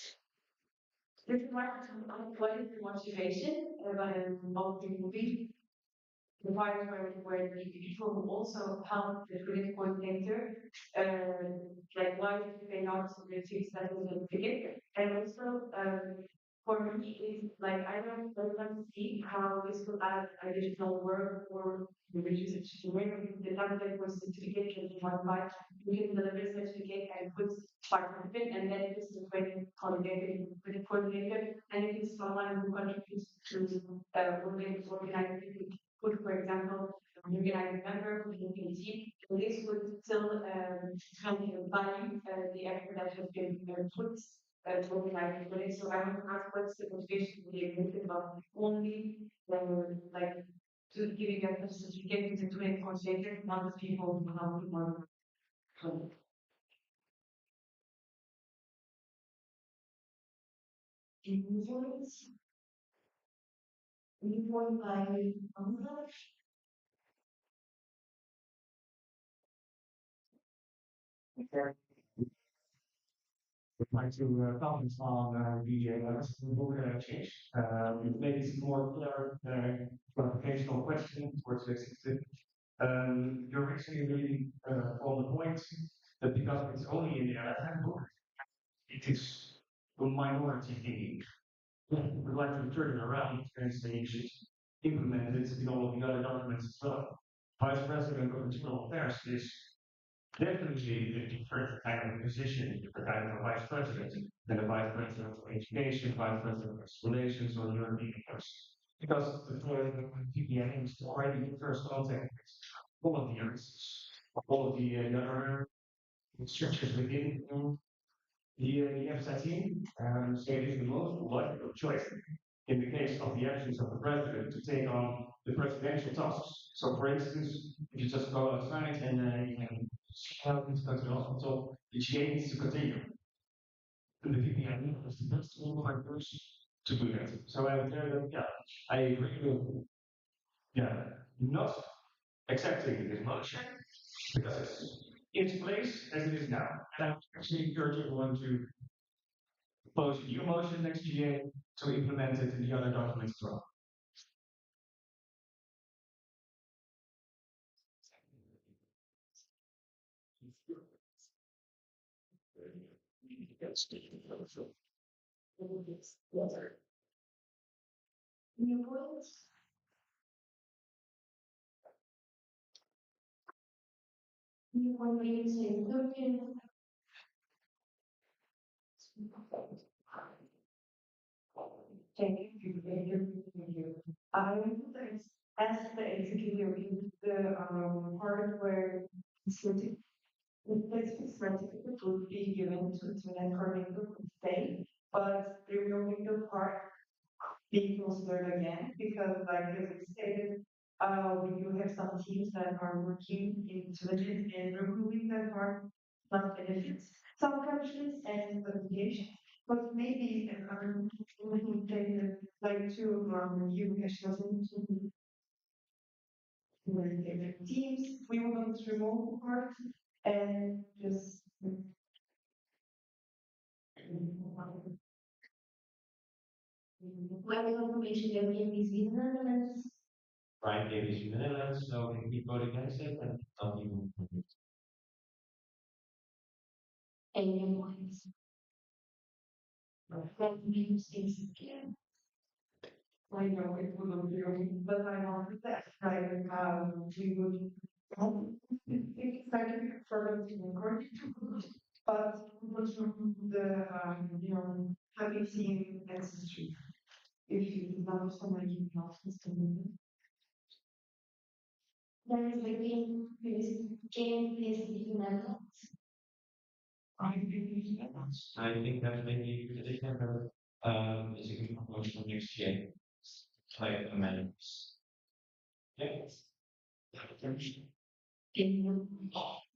is what is the motivation, but it will be the part where the individual will also help the credit coordinator, like why did they not receive that certificate? And also, for me, is like I don't see how this will add additional work or reduce it to where the template for certificate can be modified. We can deliver certificate and put participant and then it's the credit coordinator, and it is someone who contributes to organizing put, for example, organizing member who can team. This would still kind of value the effort that has been put to organize it. So I want to ask what's the motivation to be able about only like to giving a certificate to 24 stages, not the people who have more. Influence, influenced by Would like to comment on the book change. Maybe it's more clear, clarificational question towards the executive. You're actually really on the point that because it's only in the handbook, it is a minority thing. We'd like to turn it around and say you should implement it in all of the other documents as well. Vice President of Internal Affairs is definitely a different kind of position, different kind of a vice president than a vice president of education, vice president of relations, or European affairs. Because the PPN is already in first contact with all of the areas, all of the other structures within the EPSA team. So it is the most logical choice in the case of the absence of the president to take on the presidential tasks. So, for instance, if you just go outside and you can see how things go to the hospital, the GA needs to continue. And the VPN is the best qualified person to do that. So yeah, I agree with yeah, not accepting this motion because it's its place as it is now. And I would actually encourage everyone to propose a new motion next GA to implement it in the other documents as well. new points. New point means including thank you. I want to ask the executive the part where certificate would be given to an coordinator would stay, but removing the part be considered again because like as we stated, we do have some teams that are working intelligent and removing that part not benefits some countries and litigation. But maybe we would take like to you to teams, we want to remove the part and just when the confirmation there will be seen Brian gave his Netherlands, so he voted against it and not even. points. That means things again. I know it wouldn't be okay, but I want that like we would it's like for them to record it. But unfortunately, having seen ancestry, if you love somebody you love history, There is the game is the level. I believe that. I think that maybe the December is a good promotion for next year. Like amendments. Yeah.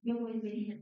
You will be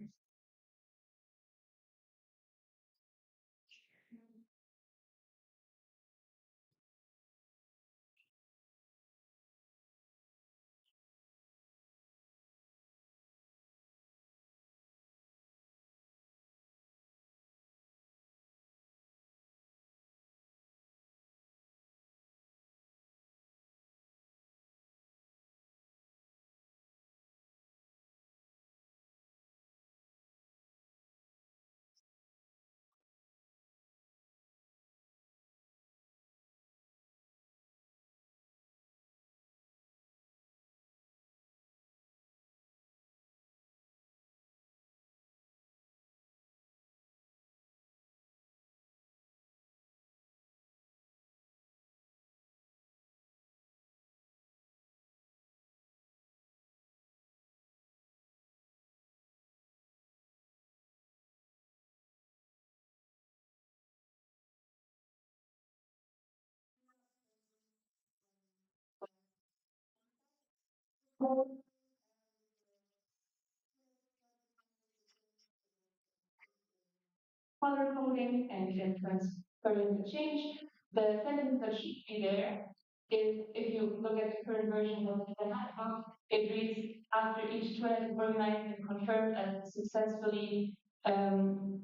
color coding and transferring the change. The sentence that should be there is, if you look at the current version of the handbook, it reads, after each twin is organized and confirmed as successfully um,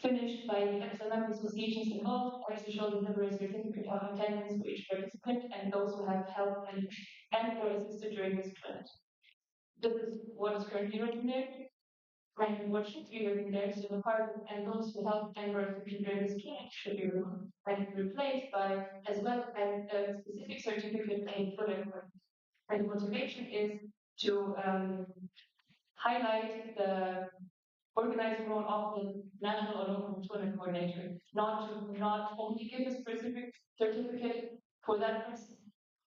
finished by the EPSA associations involved, EPSA shall deliver a certificate of attendance for each participant and those who have helped and or assisted during this twin. This is what is currently written there. And what should be written there is the part and those who help and work with during this training should be removed and replaced by as well as a specific certificate and bullet point. And the motivation is to highlight the organizing role of the national or local tournament coordinator, not only give a specific certificate for that person,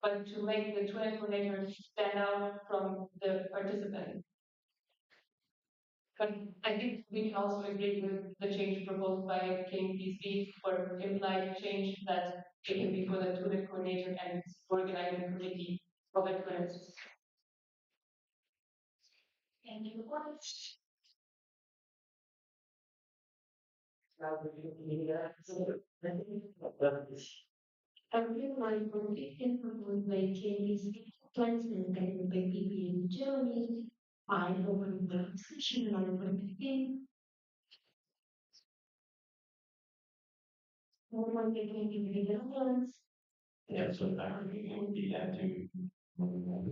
but to make the tournament coordinator stand out from the participant. But I think we can also agree with the change proposed by KPC for implied change that it can be for the tournament coordinator and organizing committee of the tournaments. And you want a real life conviction proposed by KPC plans and guided by people in Germany. I open the discussion on the begin. One getting individuals. Yeah, so that would be that to the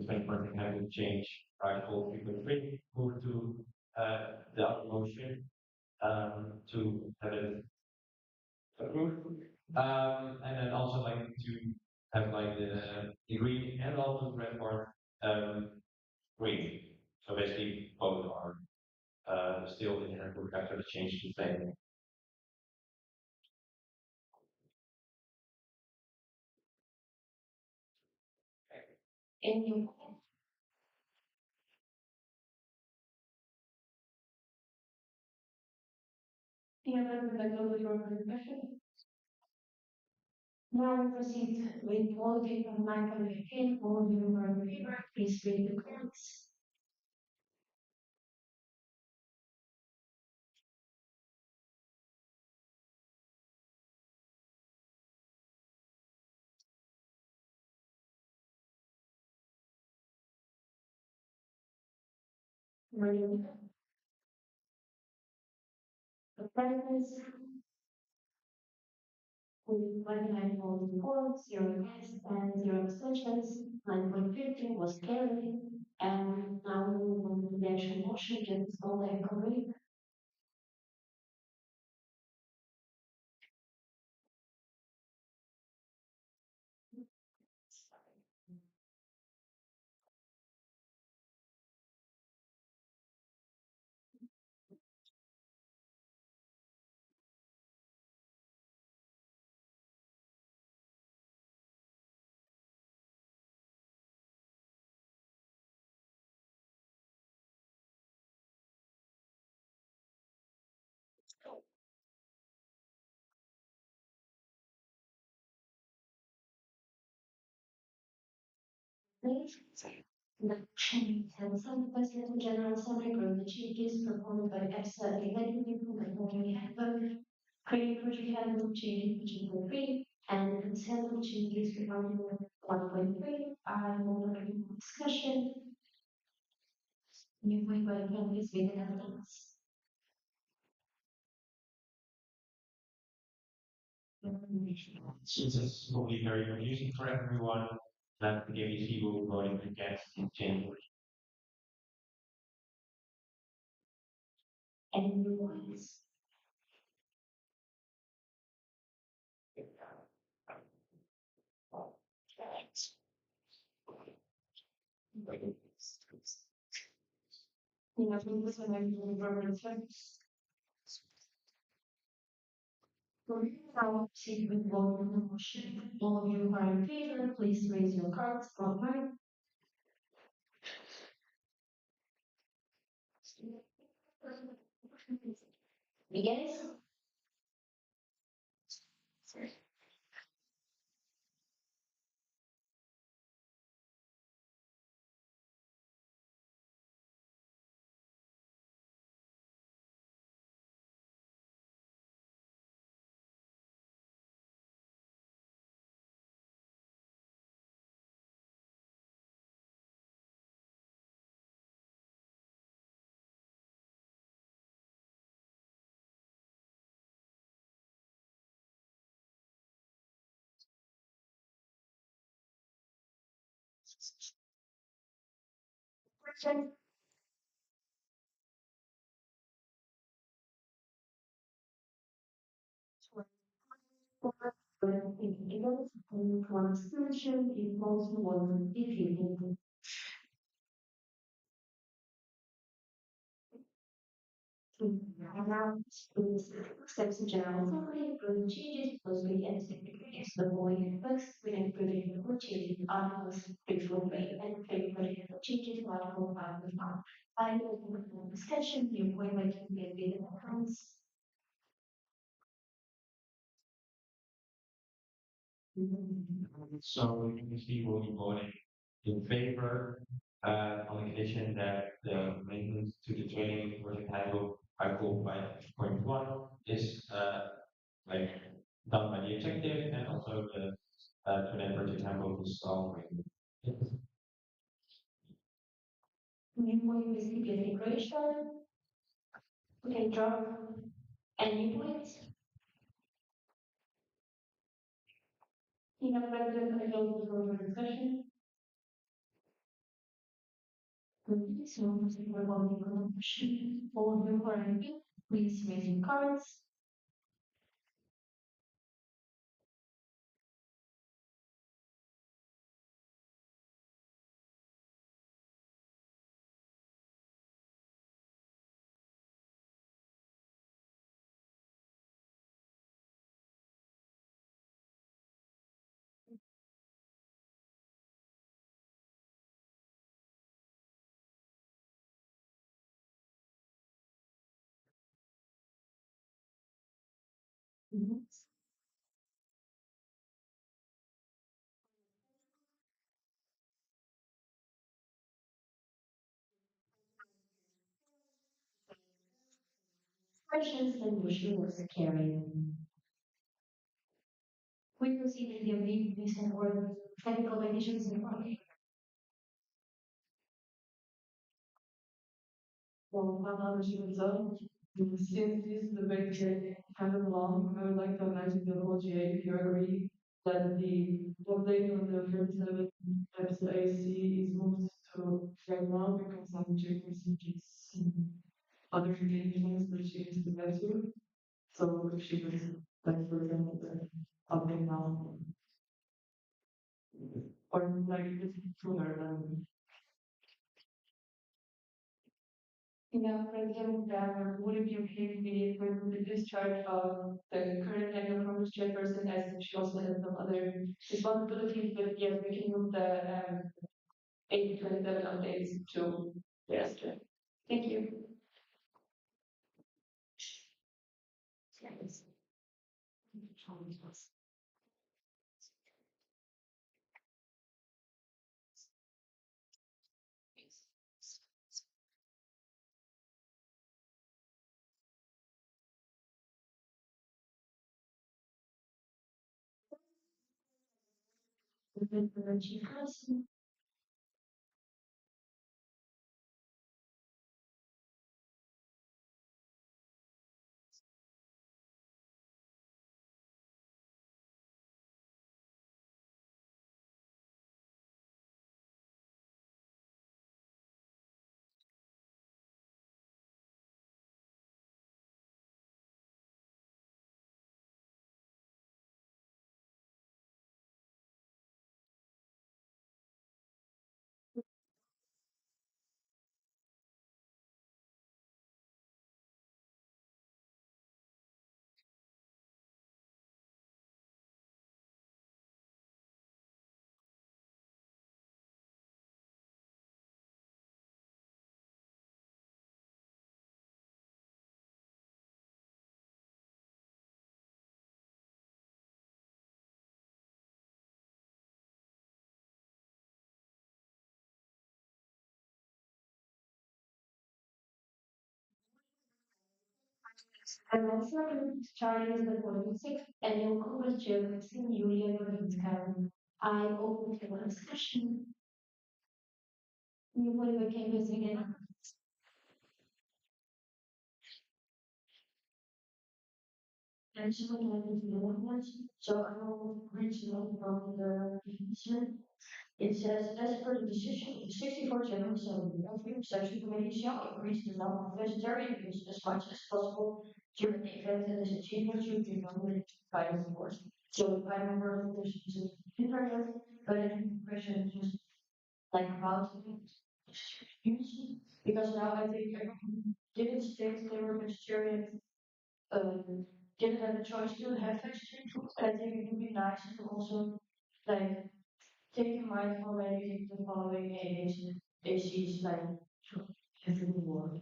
2020 having change Article 3.3, move to the other motion to have it approved. And then also like to have like the green and also the red part green. So basically both are still in here after the change to thing. And you other than the global question. Now we proceed with voting on Michael McCain, all of you are in favor, please read the comments. Maria, the presence with 29 voting for, 0 against, and 0 abstentions, 9.15 was carried. And now we move on to the actual motion, just all that agree. The change and some president in general summary group, the changes proposed by EPSA executive committee handbook, create project handbook changes which is three, and the consent changes regarding 1.3 are more discussion. New point by candidates with evidence. Since this will be very confusing for everyone, that the ABC will be voting against in January. And new points. You know, from this one, I'm going to now proceed with voting on the motion. All of you who are in favor, please raise your cards. All right. Yes. Question. Against and constitution equals one defeated. Now, please accept the general summary, approve changes, closely and significant the following books, we included the changes, articles, visual rate, and favorite changes, article 5. I will discussion, the appointment can be made in accounts. So the ABC will be voting in favor on the condition that the amendments to the training project handbook article 5.1 is like done by the executive and also the training project handbook is solved. New point is the integration. Okay, drop any points. You know, President, I don't go to discussion. So, we're voting on the motion. All of you who are in favor, please raise your cards. Questions and motion was carried. We proceed with the amendments and or technical additions in the body. Well, my knowledge is done. Since this debate is kind of long, I would like to imagine the whole GA, if you agree, that the update on the 37 FCAC is moved to right now because I'm checking some other engagements that she needs to get to. So if she was like, for example, the update now, or like this sooner than. You know, President, would it be okay if we approve the discharge of the current annual Congress chairperson as she also has some other responsibilities, but yes, we can move the 827 updates to yes. Thank you. Yes. I'm also Charlie's the 46th Annual Congress Chairperson Julia Bydgoszcz. I open the discussion. You will become missing it. And she would like to know much. So I will reach out from the petition. It says, as per the decision of the 64 General Assembly of the Section Committee shall increase the number of vegetarian meals as much as possible during the event and is achievement should be nominated by the board. So the final word of this is internet, but in question just like about because now I think everyone didn't state they were vegetarian, um, didn't have a choice to have vegetarian food. I think it would be nice to also like take in mind how many the following ACs like every word.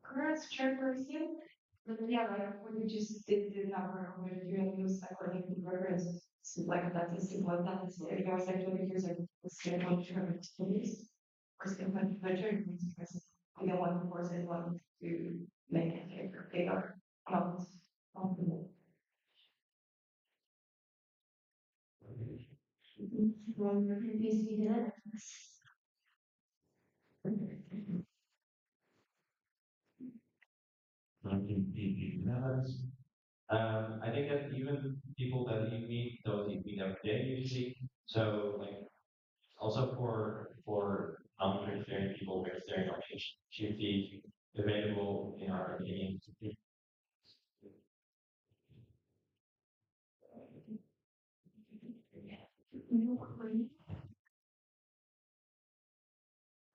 Correct, chairperson. But yeah, like when you just did have our own doing news according to progress. So like that is what that is. It was like 20 years ago. It's going to turn to police. Because they went better because we don't want to force anyone to make it fair. They are not comfortable. I think that even people that eat meat don't eat meat every day usually. So like also for non-vegetarian people, vegetarian options should be available in our opinion.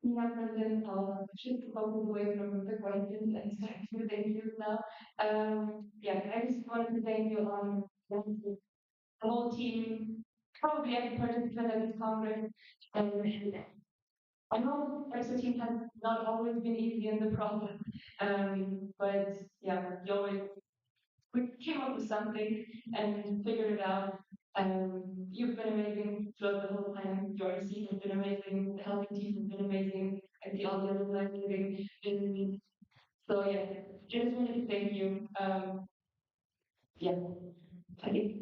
Yeah, President, should probably away from the questions and start with the interview now. Yeah, I just wanted to thank you on the whole team, probably every participant at this congress. And I know EPSA Team has not always been easy in the process, but yeah, you always we came up with something and figured it out. You've been amazing throughout the whole time. Your team has been amazing. The helping team has been amazing. And the other life living. So yeah, just wanted to thank you. Yeah, I think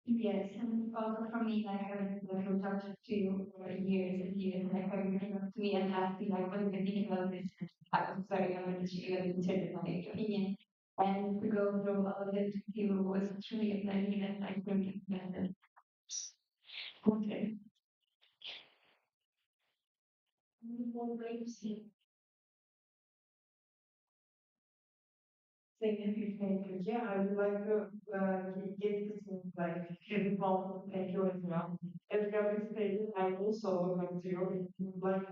yes, and also for me, like having like reached out to you for years and years, like when you came up to me and asked me like what do you think about this, I was very honored that you even considered my opinion. And to go through all of it with you was truly a pleasure and I couldn't imagine. Okay. More waves. Significant. Yeah, I would like to give this like a small thank you as well. As Gabriel stated, I also would like to like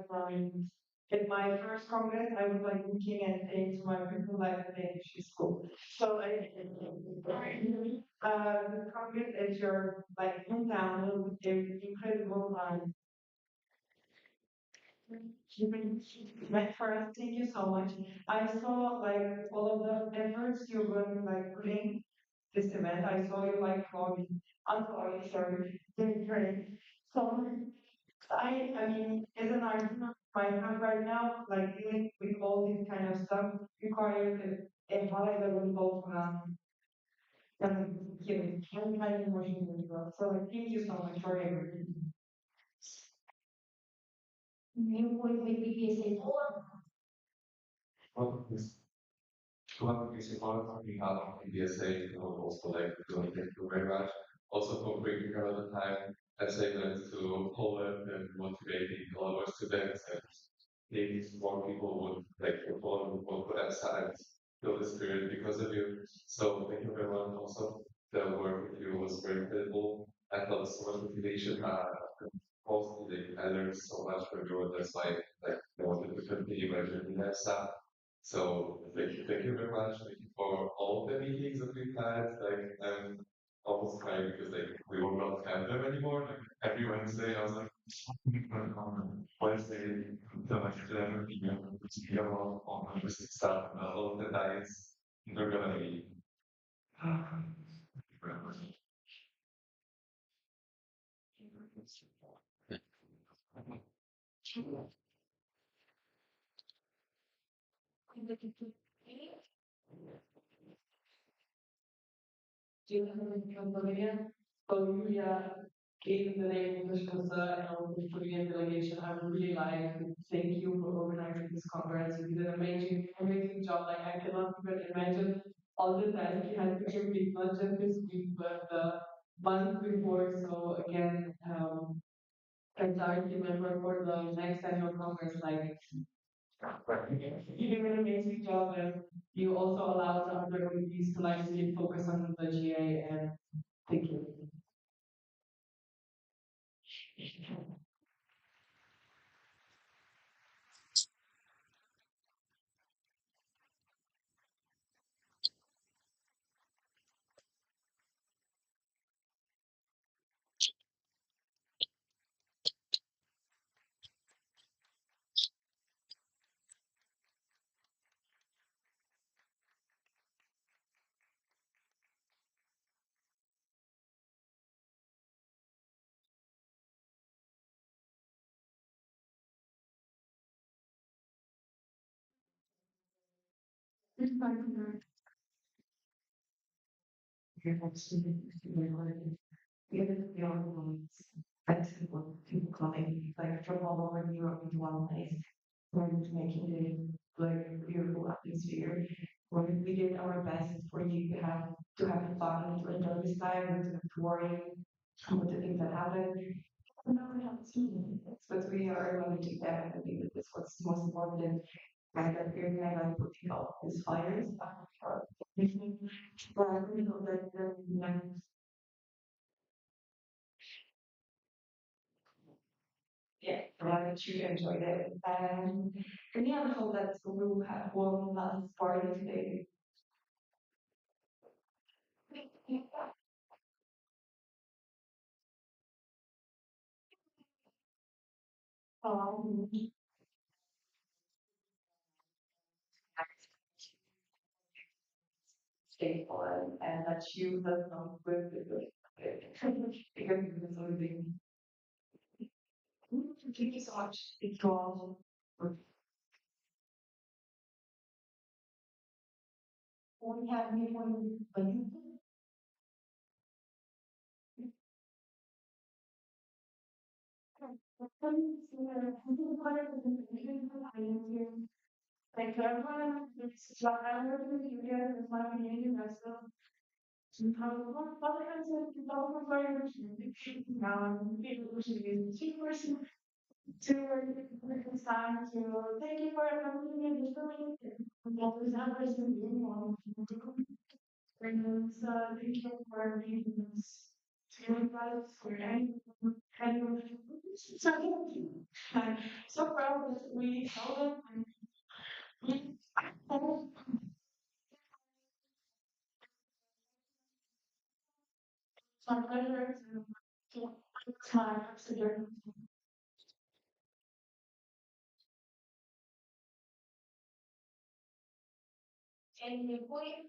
in my first congress, I was like looking at things my personal life in elementary school. So the congress is your like hometown with an incredible like for us, thank you so much. I saw like all of the efforts you're going to like putting this event. I saw you like vlogging, I'm sorry, doing great. So right now, like dealing with all this kind of stuff requires a high level of high emotion as well. So like thank you so much for everything. You would be a Well, this one is important we have on EPSA, also like to thank you very much. Also for bringing a lot of time and segments to Poland and motivating all of our students and maybe more people would like to follow will put aside feel the spirit because of you. So thank you very much. Also the work with you was very incredible. I felt so much motivation. Also I learned so much from you, and that's why like I wanted to continue my journey in EPSA. So thank you very much. Thank you for all the meetings that we've had. Like I'm almost crying because like we will not have them anymore. Like every Wednesday, I was like Wednesday, the like clever video, all linguistic stuff, and all of the diets. They're gonna be. Do you have any Cambodia? So Julia gave the name Bydgoszcz and all the Korean delegation. I would really like to thank you for organizing this conference. You did an amazing job. Like I cannot even imagine all the time you had to give not just this week, but the month before. So again, anxiety member for the next annual conference, like you did an amazing job and you also allow the other communities to like really focus on the GA and thank you. Even beyond ones, flexible people coming like from all over Europe into one place, and making it like a beautiful atmosphere. When we did our best for you to have fun and to enjoy this time and to worry about the things that happened. No, we haven't seen it, but we are going to get and I think that that's what's most important. And that we're kind of putting out these fires. But I really hope that yeah, glad that you enjoyed it. And yeah, I hope that we will have one last party today. Um, Stay fun and that you does not with the because it's something. Thank you so much. Thank you all. We have me when Thank you everyone. This is what I'm working with you here with my community investor. Sometimes other kinds of development players, people should be the chief person to this time to thank you for everything you did for me. What was that person doing on thank you for being this to us for any kind of so I'm so proud that we held it and it's my pleasure to time to any point.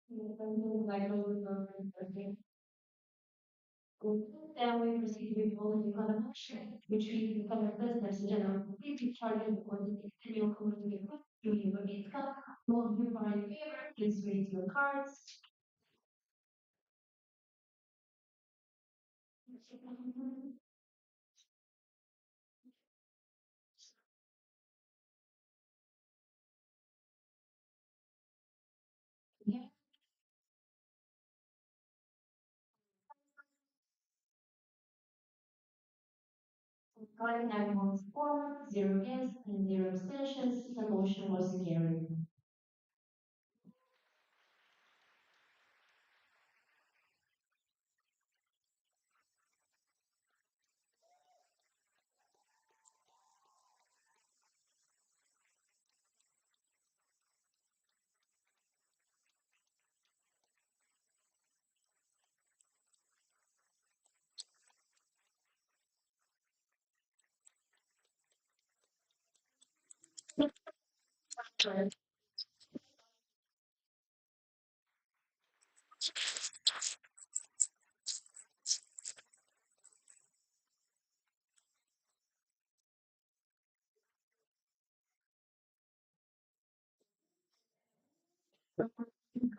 I know Then we proceed with holding economic action, which we become a business general completely charging for the annual community doing a bit cut. More you are in favor, please raise your cards. Yeah. Voting everyone's for, zero against, and zero abstentions, the motion was carried.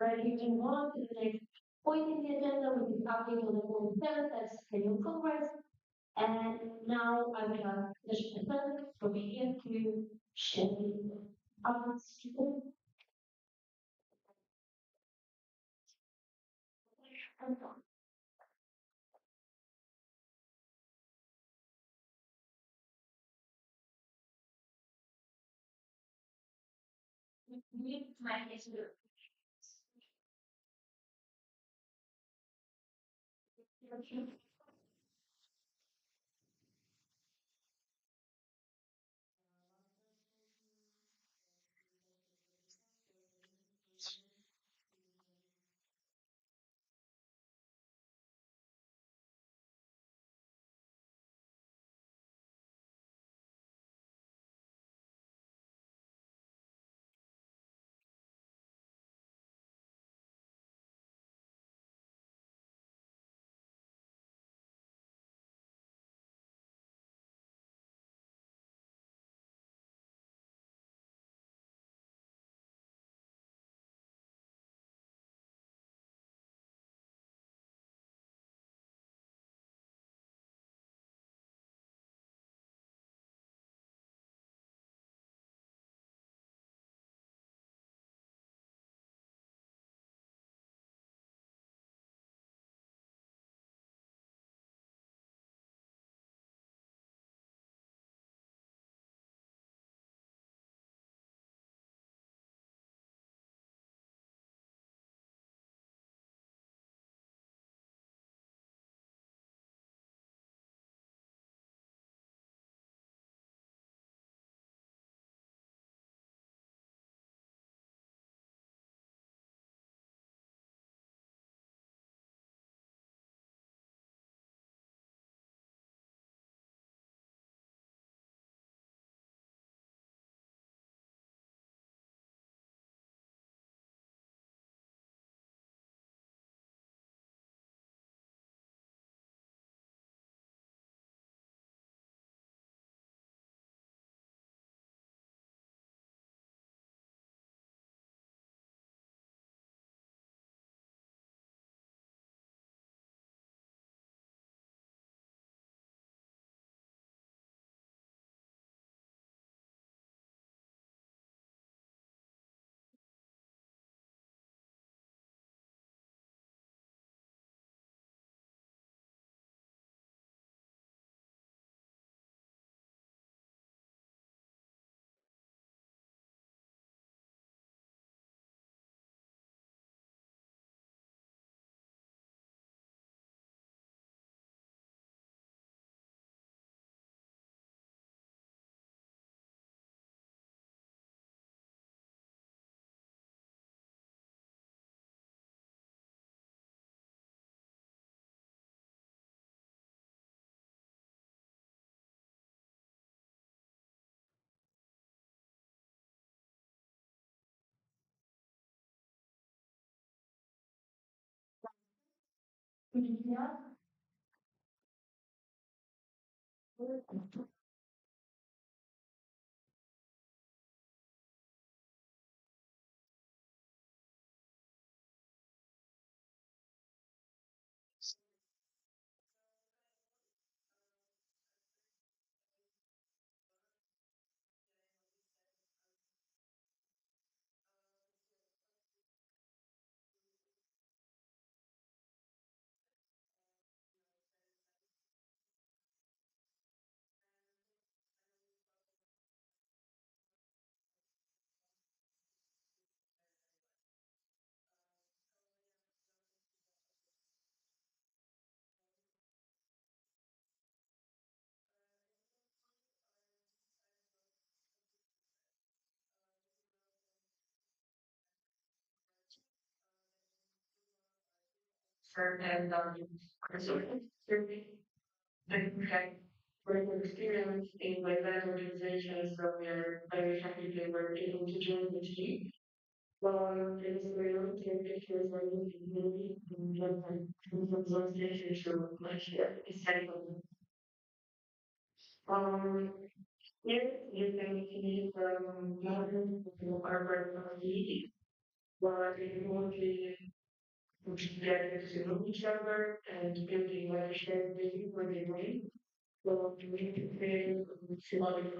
Ready to move on to the next point in the agenda, which is update on the 47th, that's Annual Congress. And now I will ask the President to begin to share the comments. And consultant survey and had work experience in like that organizations, so we are very happy they were able to join the team. It is very long term pictures like this movie and those pictures so much it's helpful. Um here you can see modern artwork of the where it mostly getting to know each other and building like a shared vision for the way. So we need to create symbolic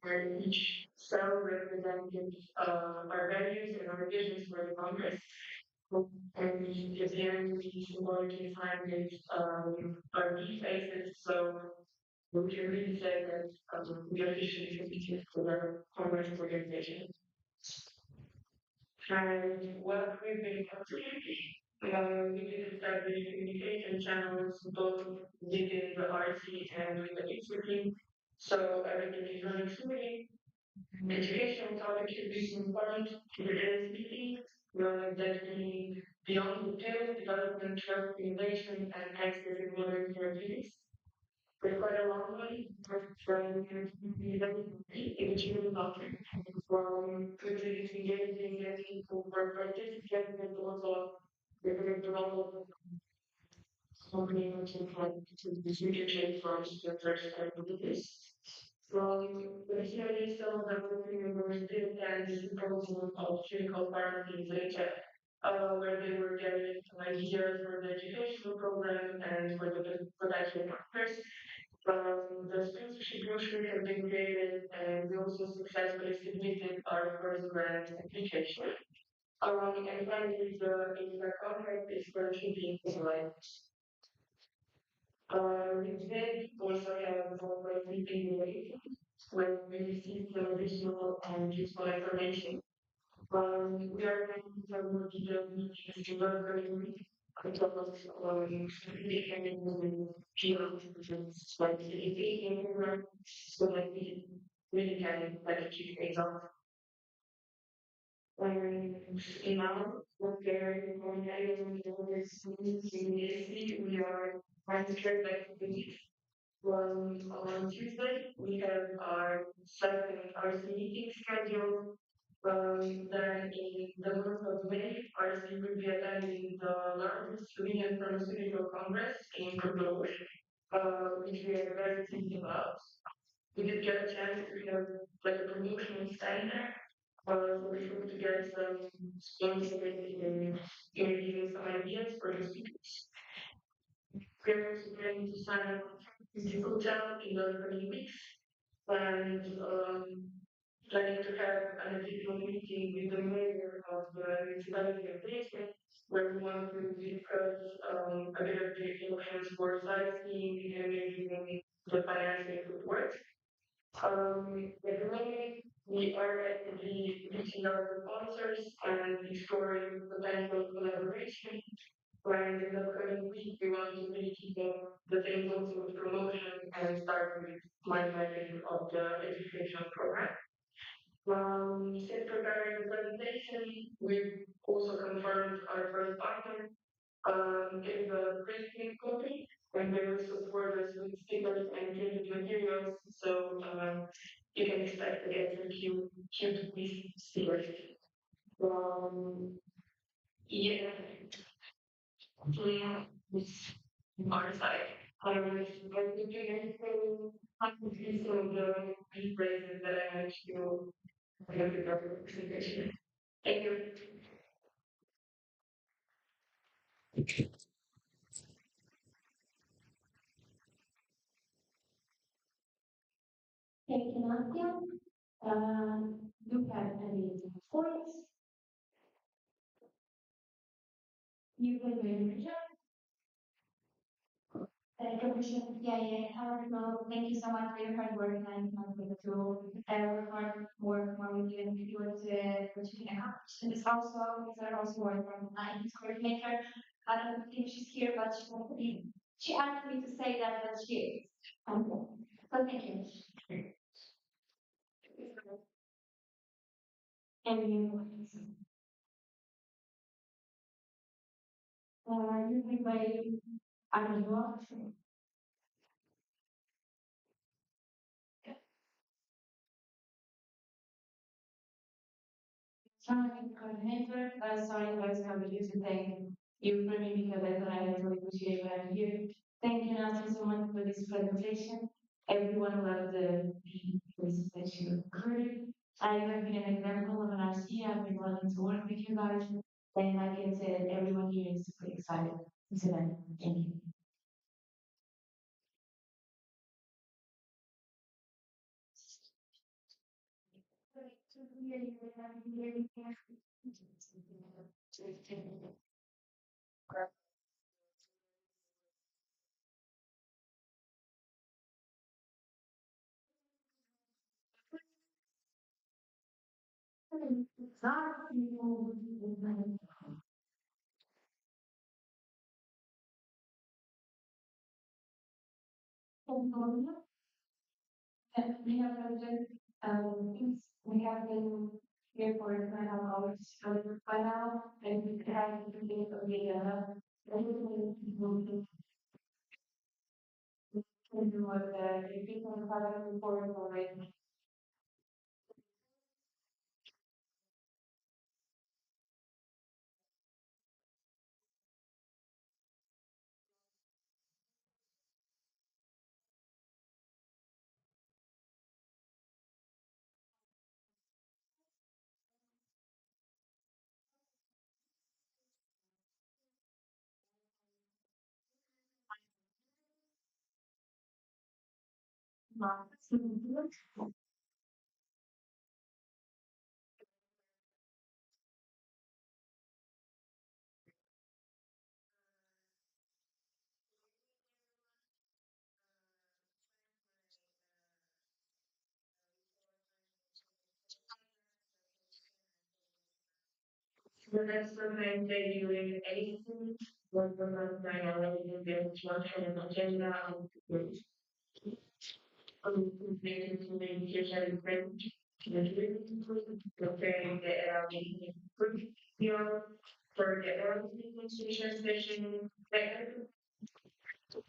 where each cell represents our values and our visions for the Congress. And the very symbolically find it our key faces. So we can really say that we officially committed to the Congress organization. And what we've been doing, we did establish communication channels both within the RC and with the EPSA team. So everything is running smoothly. Educational topic should be important to the ASBT, that we beyond the pill, development, drug innovation, and access in modern therapeutics. We're quite a long way from individual doctor from quickly engaging and people for participants and also the role of company which is like to communicate from the first time with this. Originally, some of the working university and the proposal of clinical pharmacy data, where they were getting ideas for the educational program and for the production workers. The sponsorship brochure has been created and we also successfully submitted our first grant application. And finally, the contract is currently being finalized. We did also have a meeting when we received some additional and useful information. We are going to have more detailed meetings to learn very week. I thought we can move field like the program so that we really can like keep things up. Now, we're going we are trying to get back to the on Tuesday, we have our second RC meeting scheduled. Then in the month of May, RC will be attending the largest Slovenian pharmaceutical congress in Bydgoszcz, which we are very pleased about. We did get a chance to have like a promotional stand there. So we hope to get some sponsored and maybe some ideas for the speakers. We're also planning to sign up with the hotel in the coming weeks and planning to have an additional meeting with the mayor of the municipality of Bydgoszcz, where we want to discuss a bit of the options for sightseeing and maybe the financial support. At the moment, we are actively reaching out to sponsors and exploring potential collaboration. And in the coming week, we want to really keep up the things also with promotion and start with monitoring of the educational program. Since preparing the presentation, we've also confirmed our first partner in the printing company, and they will support us with stickers and printed materials. So you can expect to get some cute stickers. Um, yeah, yeah, our side. I'm looking at the phrases that I managed to get the representation. Thank you. Thank you, Nadia. You have any points? You can manage. Commission, yeah, yeah, no, thank you so much for your hard work and to work hard, work more with you and with what you can accomplish. And it's also, these are also work from his coordinator. I don't think she's here, but she won't be. She asked me to say that, but she is. So thank you. And you think by, I don't know, sorry, coordinator, sorry, guys, I'm used to thank you for me because I thought I had to appreciate what I'm here. Thank you, Nancy, so much for this presentation. Everyone loved the presentation heard. I have been an example of an RC. I've been willing to work with you guys. And I can say that everyone here is super excited. So then, thank you. We have been, we have been here for 2.5 hours. So by now, and we have to be everything can do with the people product report already. The next one I'm doing anything, one of them I already did the instruction and agenda making communication and print. Preparing the here for the administration session,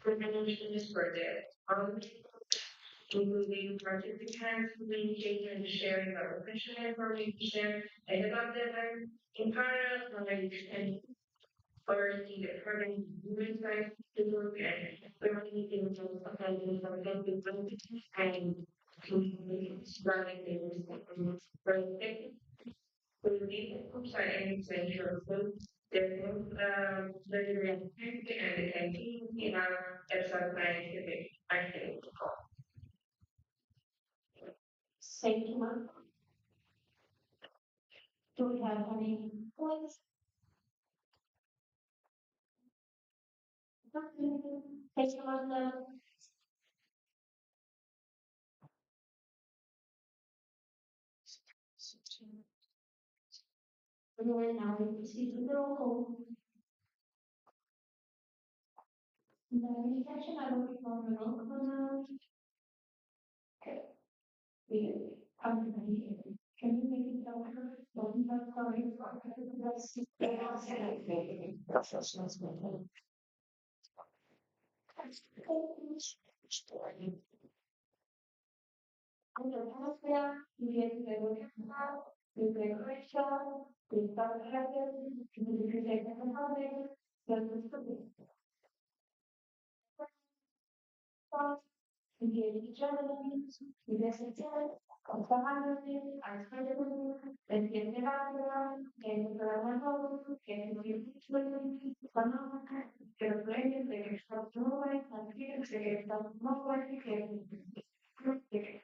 preparations for the including participants, communication and sharing of professional information, and about the event in parallel, and overseeing the program movement side to look at everything from attending from and running the perspective. We need to apply any central food. There's no very and the canteen in our EPSA scientific activity. Thank you, ma'am. Do we have any points? Thank you, ma'am. And now we proceed to the roll call. The section I will be on the roll call now. Okay. We can you make it over? Don't you have sorry. Under healthcare, you get the workout, you get ritual, you start having, you get the holiday, che giovani, universitari, compagni, ascoltatori, pensieri radio, che programmatori, che piccoli, economica, che lo prende, che sta nuove, anche che sta nuove, che